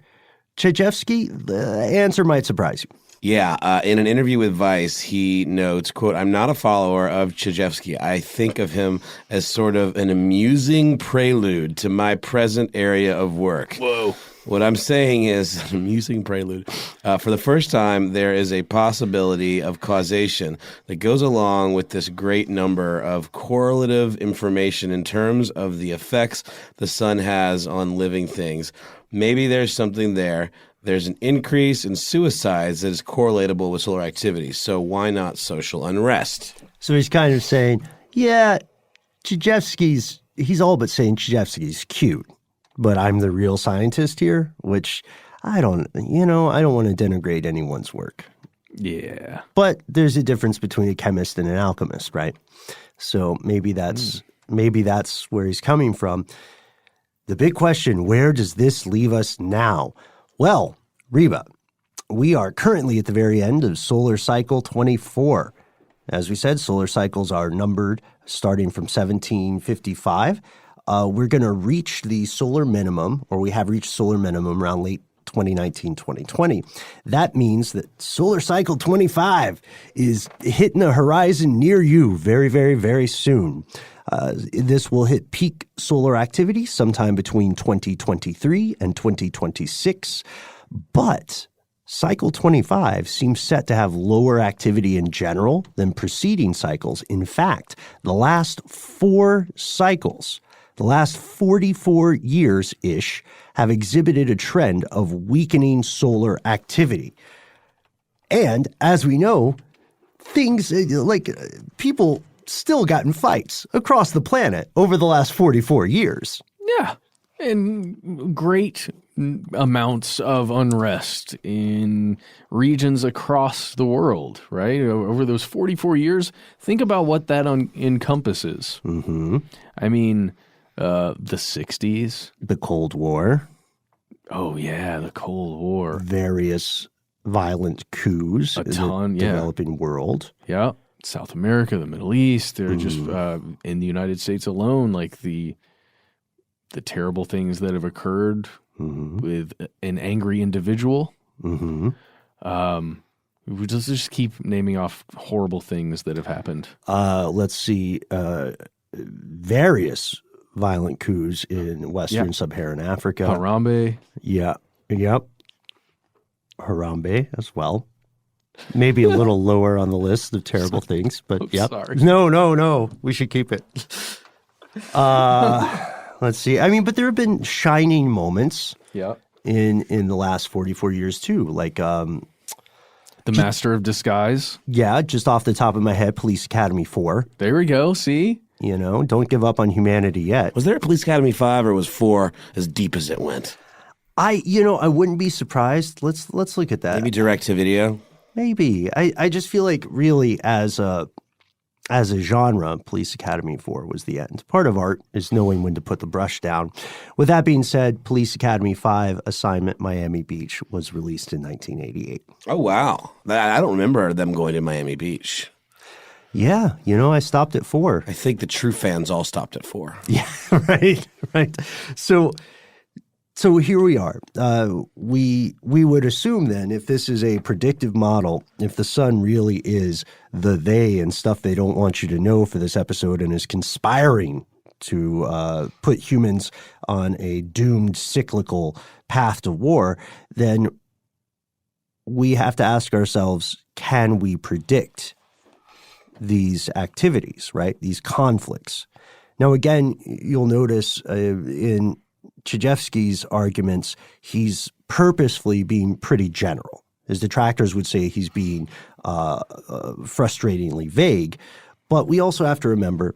Chijevsky? The answer might surprise you. Yeah, in an interview with Vice, he notes, quote, "I'm not a follower of Chijevsky. I think of him as sort of an amusing prelude to my present area of work." Whoa. What I'm saying is an amusing prelude. For the first time, there is a possibility of causation that goes along with this great number of correlative information in terms of the effects the sun has on living things. Maybe there's something there. There's an increase in suicides that is correlatable with solar activity. So why not social unrest? So he's kind of saying, yeah, he's all but saying Chijevsky's cute, but I'm the real scientist here, which I don't want to denigrate anyone's work. Yeah. But there's a difference between a chemist and an alchemist, right? So maybe that's where he's coming from. The big question, where does this leave us now? Well, Reba, we are currently at the very end of solar cycle 24. As we said, solar cycles are numbered starting from 1755. We're going to reach the solar minimum, or we have reached solar minimum around late 2019, 2020. That means that solar cycle 25 is hitting the horizon near you very, very, very soon. This will hit peak solar activity sometime between 2023 and 2026. But cycle 25 seems set to have lower activity in general than preceding cycles. In fact, the last 4 cycles, the last 44 years-ish, have exhibited a trend of weakening solar activity. And as we know, things like people still got in fights across the planet over the last 44 years. Yeah. And great amounts of unrest in regions across the world, right? Over those 44 years, think about what that encompasses. Mm-hmm. I mean, the 60s. The Cold War. Oh, yeah, the Cold War. Various violent coups in the developing world. Yeah. South America, the Middle East, they're just in the United States alone, like the terrible things that have occurred with an angry individual. Mm-hmm. We just keep naming off horrible things that have happened. Let's see, various violent coups in Western Sub-Saharan Africa. Harambe. Yeah. Yep. Harambe as well. Maybe a little lower on the list of terrible things, but Sorry. No. We should keep it. Let's see. I mean, but there have been shining moments in the last 44 years too. Like The Master of Disguise. Yeah, just off the top of my head, Police Academy 4. There we go. See? Don't give up on humanity yet. Was there a Police Academy 5 or was 4 as deep as it went? I wouldn't be surprised. Let's look at that. Maybe direct to video? Maybe. I just feel like really as a genre, Police Academy 4 was the end. Part of art is knowing when to put the brush down. With that being said, Police Academy 5, Assignment Miami Beach, was released in 1988. Oh, wow. I don't remember them going to Miami Beach. Yeah, I stopped at 4. I think the true fans all stopped at 4. Yeah, right. So here we are. We would assume then, if this is a predictive model, if the sun really is the they and stuff they don't want you to know for this episode and is conspiring to put humans on a doomed cyclical path to war, then we have to ask ourselves, can we predict these activities, right? These conflicts. Now, again, you'll notice in Chijevsky's arguments, he's purposefully being pretty general. His detractors would say he's being frustratingly vague. But we also have to remember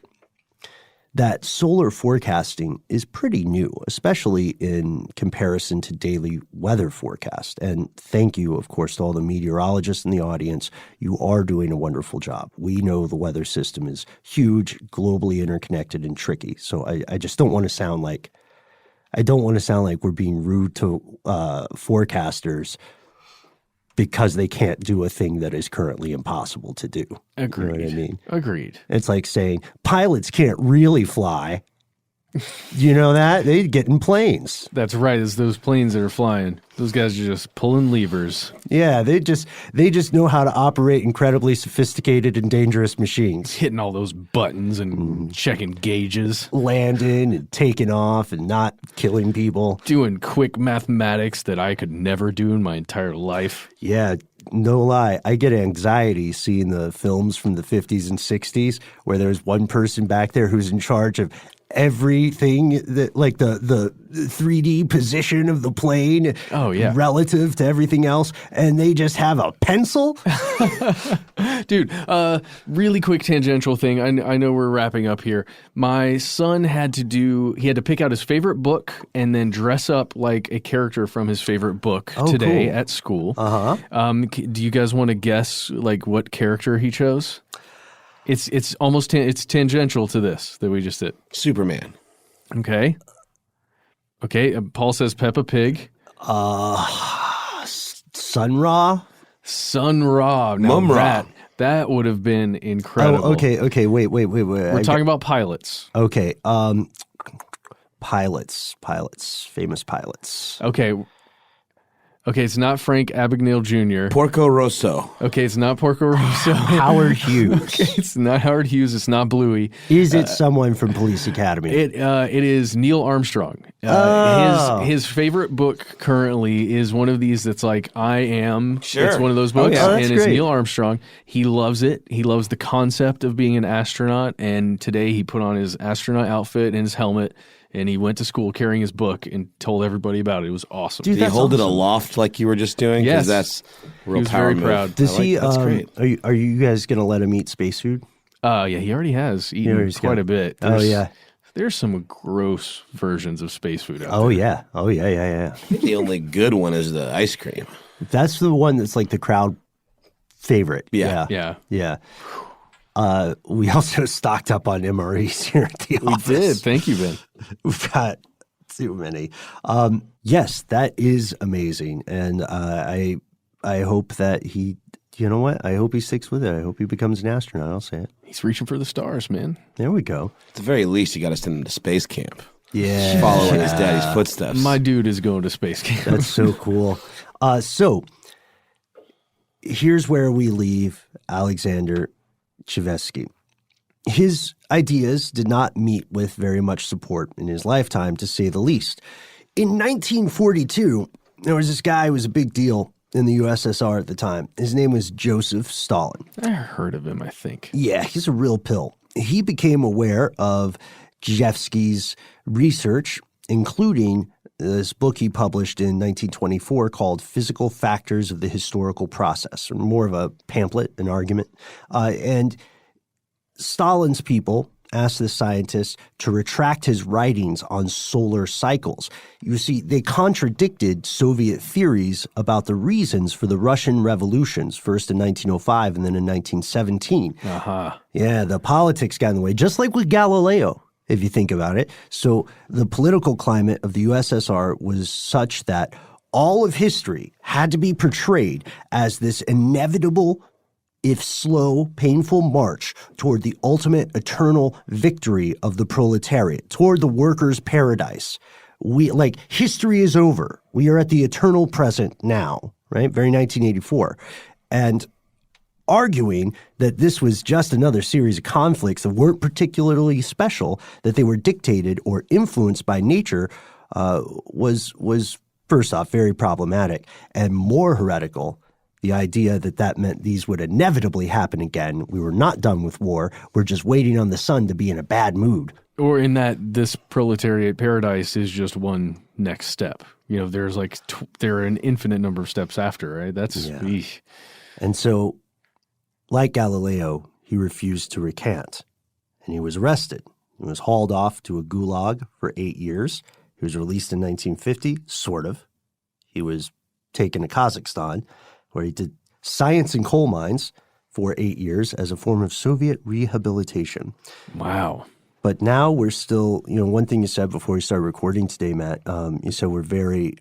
that solar forecasting is pretty new, especially in comparison to daily weather forecast. And thank you, of course, to all the meteorologists in the audience. You are doing a wonderful job. We know the weather system is huge, globally interconnected, and tricky. So I just don't want to sound like we're being rude to forecasters because they can't do a thing that is currently impossible to do. Agreed. You know what I mean? Agreed. It's like saying pilots can't really fly. You know that? They get in planes. That's right. It's those planes that are flying. Those guys are just pulling levers. Yeah, they just know how to operate incredibly sophisticated and dangerous machines. Hitting all those buttons and checking gauges. Landing and taking off and not killing people. Doing quick mathematics that I could never do in my entire life. Yeah, no lie. I get anxiety seeing the films from the 50s and 60s where there's one person back there who's in charge of everything, that like the 3D position of the plane relative to everything else, and they just have a pencil. Dude, really quick tangential thing. I know we're wrapping up here. My son had to pick out his favorite book and then dress up like a character from his favorite book today at school. Do you guys want to guess like what character he chose? It's almost it's tangential to this that we just did. Superman. Okay. Paul says Peppa Pig. Sun Ra. Sun Ra. Mum Ra. That would have been incredible. Oh, okay. Wait. We're talking about pilots. Okay. Pilots. Famous pilots. Okay, it's not Frank Abagnale Jr. Porco Rosso. Okay, it's not Porco Rosso. Howard Hughes. Okay, it's not Howard Hughes. It's not Bluey. Is it someone from Police Academy? It is Neil Armstrong. His favorite book currently is one of these that's like I Am. Sure. It's one of those books, that's and it's great. Neil Armstrong. He loves it. He loves the concept of being an astronaut, and today he put on his astronaut outfit and his helmet, and he went to school carrying his book and told everybody about it. It was awesome. Dude, Did he that's hold it awesome. aloft like you were just doing? Yes. 'Cause that's real He was power very move. proud. Does he? That's great. Are you guys going to let him eat space food? Yeah, he already has eaten he's quite got- a bit. Oh, yeah. There's some gross versions of space food out Oh there. yeah. I think the only good one is the ice cream. That's the one that's like the crowd favorite. Yeah. Yeah. We also stocked up on MREs here at the We office. did. Thank you, Ben. We've got too many. Yes, that is amazing, and I hope that he. You know what? I hope he sticks with it. I hope he becomes an astronaut. I'll say it. He's reaching for the stars, man. There we go. At the very least, you got to send him to space camp. Yeah, Following his daddy's footsteps. My dude is going to space camp. that's so cool. So here's where we leave Alexander Tchijevsky. His ideas did not meet with very much support in his lifetime, to say the least. In 1942, there was this guy who was a big deal in the USSR at the time. His name was Joseph Stalin. I heard of him, I think. Yeah, he's a real pill. He became aware of Chijevsky's research, including this book he published in 1924 called Physical Factors of the Historical Process, or more of a pamphlet, an argument. And Stalin's people asked the scientist to retract his writings on solar cycles. You see, they contradicted Soviet theories about the reasons for the Russian revolutions, first in 1905 and then in 1917. Yeah, the politics got in the way, just like with Galileo, if you think about it. So the political climate of the USSR was such that all of history had to be portrayed as this inevitable, if slow, painful march toward the ultimate eternal victory of the proletariat, toward the workers' paradise. History is over. We are at the eternal present now, right? Very 1984. And arguing that this was just another series of conflicts that weren't particularly special, that they were dictated or influenced by nature, was first off very problematic, and more heretical The idea that meant these would inevitably happen again. We were not done with war. We're just waiting on the sun to be in a bad mood. Or in that this proletariat paradise is just one next step. You know, there's like there are an infinite number of steps after, right? That's eesh. And so, like Galileo, he refused to recant, and he was arrested. He was hauled off to a gulag for 8 years. He was released in 1950, sort of. He was taken to Kazakhstan, where he did science in coal mines for 8 years as a form of Soviet rehabilitation. Wow. But now we're still, one thing you said before we started recording today, Matt, you said we're very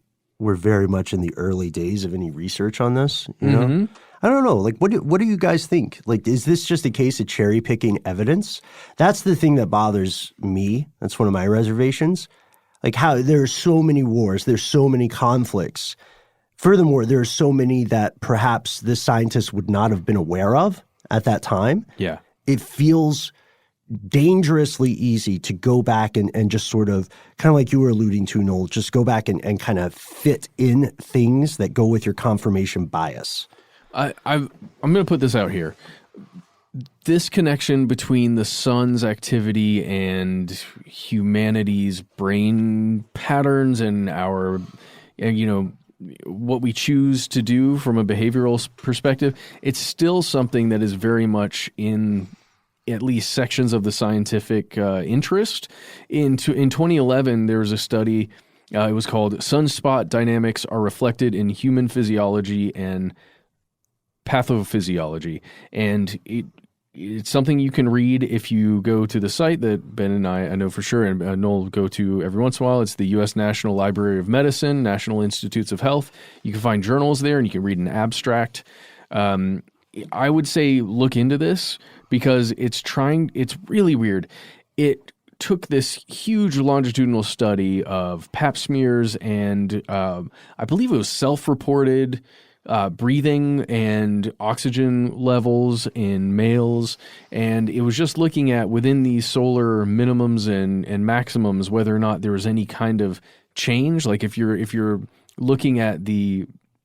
much in the early days of any research on this, you know? I don't know. Like, what do you guys think? Like, is this just a case of cherry picking evidence? That's the thing that bothers me. That's one of my reservations. Like how there are so many wars, there's so many conflicts. Furthermore, there are so many that perhaps the scientists would not have been aware of at that time. Yeah. It feels dangerously easy to go back and just sort of, kind of like you were alluding to, Noel, just go back and kind of fit in things that go with your confirmation bias. I'm going to put this out here. This connection between the sun's activity and humanity's brain patterns and our, what we choose to do from a behavioral perspective, it's still something that is very much in at least sections of the scientific interest. In 2011, there was a study, it was called Sunspot Dynamics Are Reflected in Human Physiology and Pathophysiology. And it's something you can read if you go to the site that Ben and I know for sure, and Noel go to every once in a while. It's the U.S. National Library of Medicine, National Institutes of Health. You can find journals there, and you can read an abstract. I would say look into this because it's really weird. It took this huge longitudinal study of pap smears and I believe it was self-reported breathing and oxygen levels in males, and it was just looking at within these solar minimums and maximums whether or not there was any kind of change. Like if you're looking at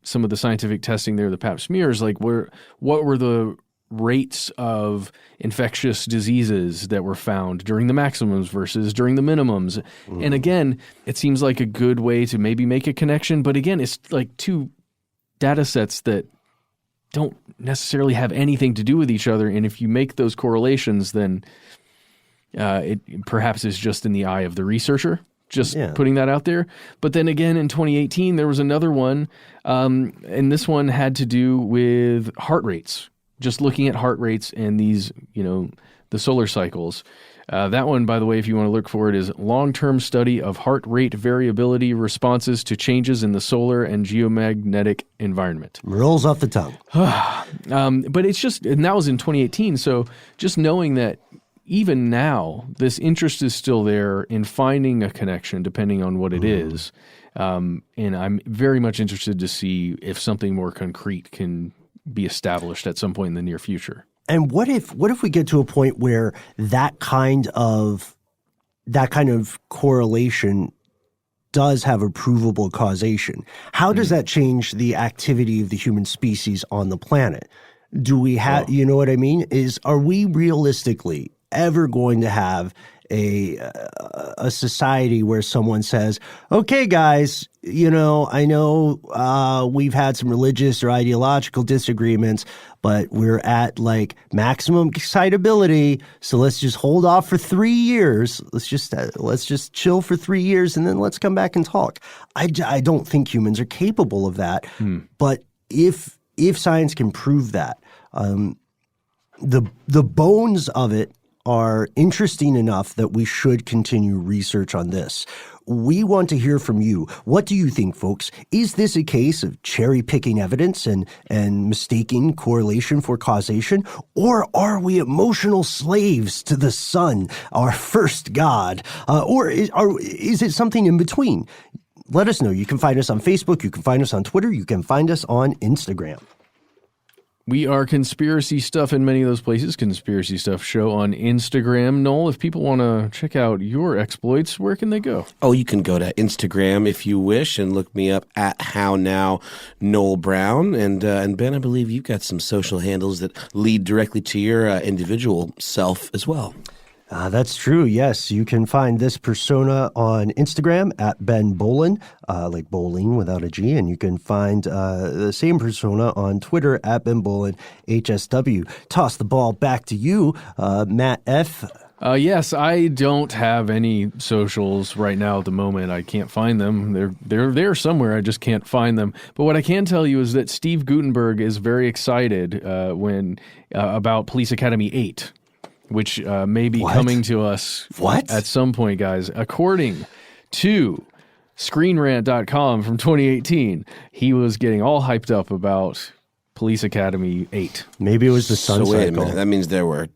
some of the scientific testing there, the pap smears, like what were the rates of infectious diseases that were found during the maximums versus during the minimums. And again, it seems like a good way to maybe make a connection, but again, it's like two data sets that don't necessarily have anything to do with each other. And if you make those correlations, then it perhaps is just in the eye of the researcher, putting that out there. But then again, in 2018, there was another one, and this one had to do with heart rates, just looking at heart rates and these, the solar cycles. That one, by the way, if you want to look for it, is Long-Term Study of Heart Rate Variability Responses to Changes in the Solar and Geomagnetic Environment. Rolls off the tongue. But it's just, and that was in 2018, so just knowing that even now, this interest is still there in finding a connection, depending on what it is. And I'm very much interested to see if something more concrete can be established at some point in the near future. And what if we get to a point where that kind of correlation does have a provable causation? How does that change the activity of the human species on the planet? Do we have, you know what I mean? Are we realistically ever going to have a society where someone says, okay, guys, I know we've had some religious or ideological disagreements, but we're at like maximum excitability, so let's just hold off for 3 years. Let's just chill for 3 years, and then let's come back and talk. I don't think humans are capable of that. But if science can prove that, the bones of it are interesting enough that we should continue research on this. We want to hear from you. What do you think, folks? Is this a case of cherry-picking evidence and mistaking correlation for causation? Or are we emotional slaves to the sun, our first god? Or is it something in between? Let us know. You can find us on Facebook. You can find us on Twitter. You can find us on Instagram. We are Conspiracy Stuff in many of those places. Conspiracy Stuff Show on Instagram. Noel, if people want to check out your exploits, where can they go? Oh, you can go to Instagram if you wish and look me up at HowNowNoelBrown. And Ben, I believe you've got some social handles that lead directly to your individual self as well. That's true, yes. You can find this persona on Instagram at Ben Bolin, like bowling without a G, and you can find the same persona on Twitter at Ben Bolin HSW. Toss the ball back to you, Matt F. Yes, I don't have any socials right now at the moment. I can't find them. They're there somewhere. I just can't find them. But what I can tell you is that Steve Gutenberg is very excited about Police Academy 8. Which may be coming to us at some point, guys. According to ScreenRant.com from 2018, he was getting all hyped up about Police Academy 8. Maybe it was the Sun So wait a Cycle. minute. That means there were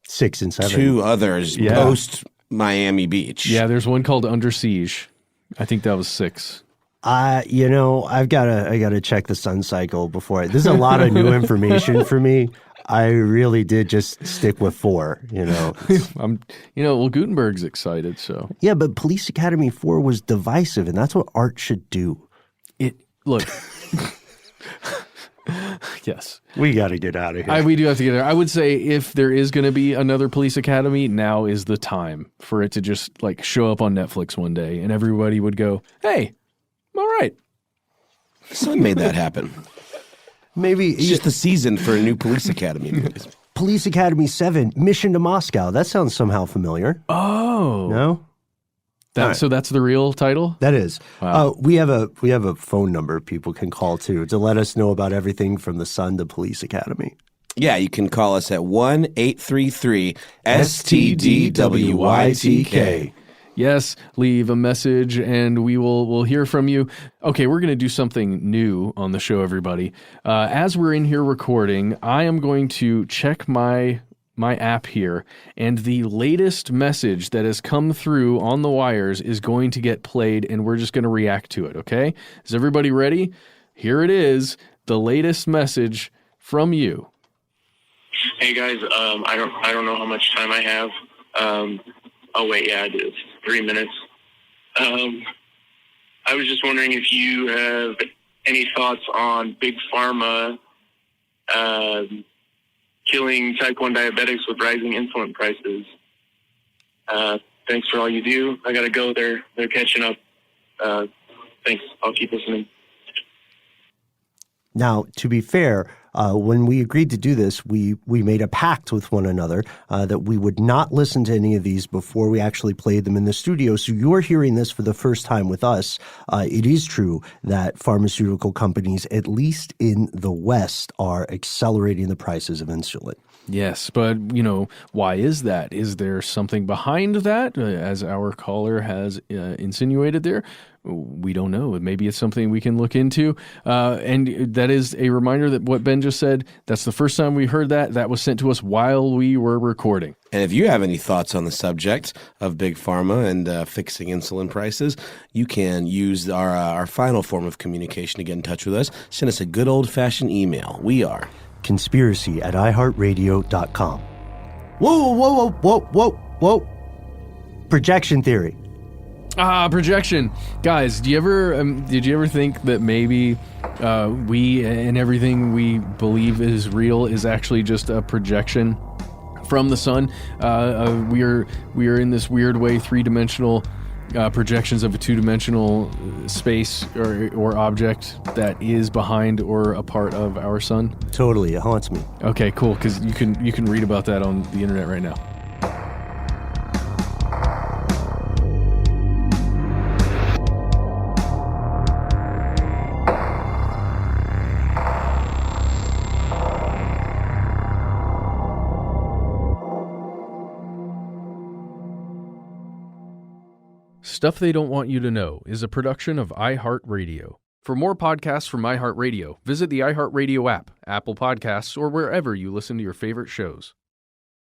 6 and 7. 2 others post Miami Beach. Yeah, there's one called Under Siege. I think that was 6. I gotta check the Sun Cycle before. This is a lot of new information for me. I really did just stick with 4, Well, Gutenberg's excited, so. Yeah, but Police Academy 4 was divisive, and that's what art should do. Look. Yes. We got to get out of here. We do have to get there. I would say if there is going to be another Police Academy, now is the time for it to just show up on Netflix one day, and everybody would go, hey, I'm all right. Someone made that happen. Maybe It's just the season for a new Police Academy movie. Police Academy 7, Mission to Moscow. That sounds somehow familiar. Oh. No? So that's the real title? That is. Wow. We have a phone number people can call to let us know about everything from the Sun to Police Academy. Yeah, you can call us at 1-833-STDWYTK. Yes, leave a message and we'll hear from you. Okay, we're going to do something new on the show, everybody. As we're in here recording, I am going to check my app here, and the latest message that has come through on the wires is going to get played, and we're just going to react to it, okay? Is everybody ready? Here it is, the latest message from you. Hey guys, I don't know how much time I have. Oh wait, yeah, I do. It's 3 minutes. I was just wondering if you have any thoughts on Big Pharma killing type 1 diabetics with rising insulin prices. Thanks for all you do. I gotta go. They're catching up. Thanks. I'll keep listening. Now, to be fair, when we agreed to do this, we made a pact with one another that we would not listen to any of these before we actually played them in the studio. So you're hearing this for the first time with us. It is true that pharmaceutical companies, at least in the West, are accelerating the prices of insulin. Yes, but, why is that? Is there something behind that, as our caller has insinuated there? We don't know. Maybe it's something we can look into. And that is a reminder that what Ben just said, that's the first time we heard that. That was sent to us while we were recording. And if you have any thoughts on the subject of Big Pharma and fixing insulin prices, you can use our final form of communication to get in touch with us. Send us a good old-fashioned email. We are conspiracy@iHeartRadio.com. Whoa. Projection theory. Projection. Guys, did you ever think that maybe we and everything we believe is real is actually just a projection from the sun? We are in this weird way, 3-dimensional projections of a 2-dimensional space or object that is behind or a part of our sun. Totally, it haunts me. Okay, cool, because you can read about that on the internet right now. Stuff They Don't Want You to Know is a production of iHeartRadio. For more podcasts from iHeartRadio, visit the iHeartRadio app, Apple Podcasts, or wherever you listen to your favorite shows.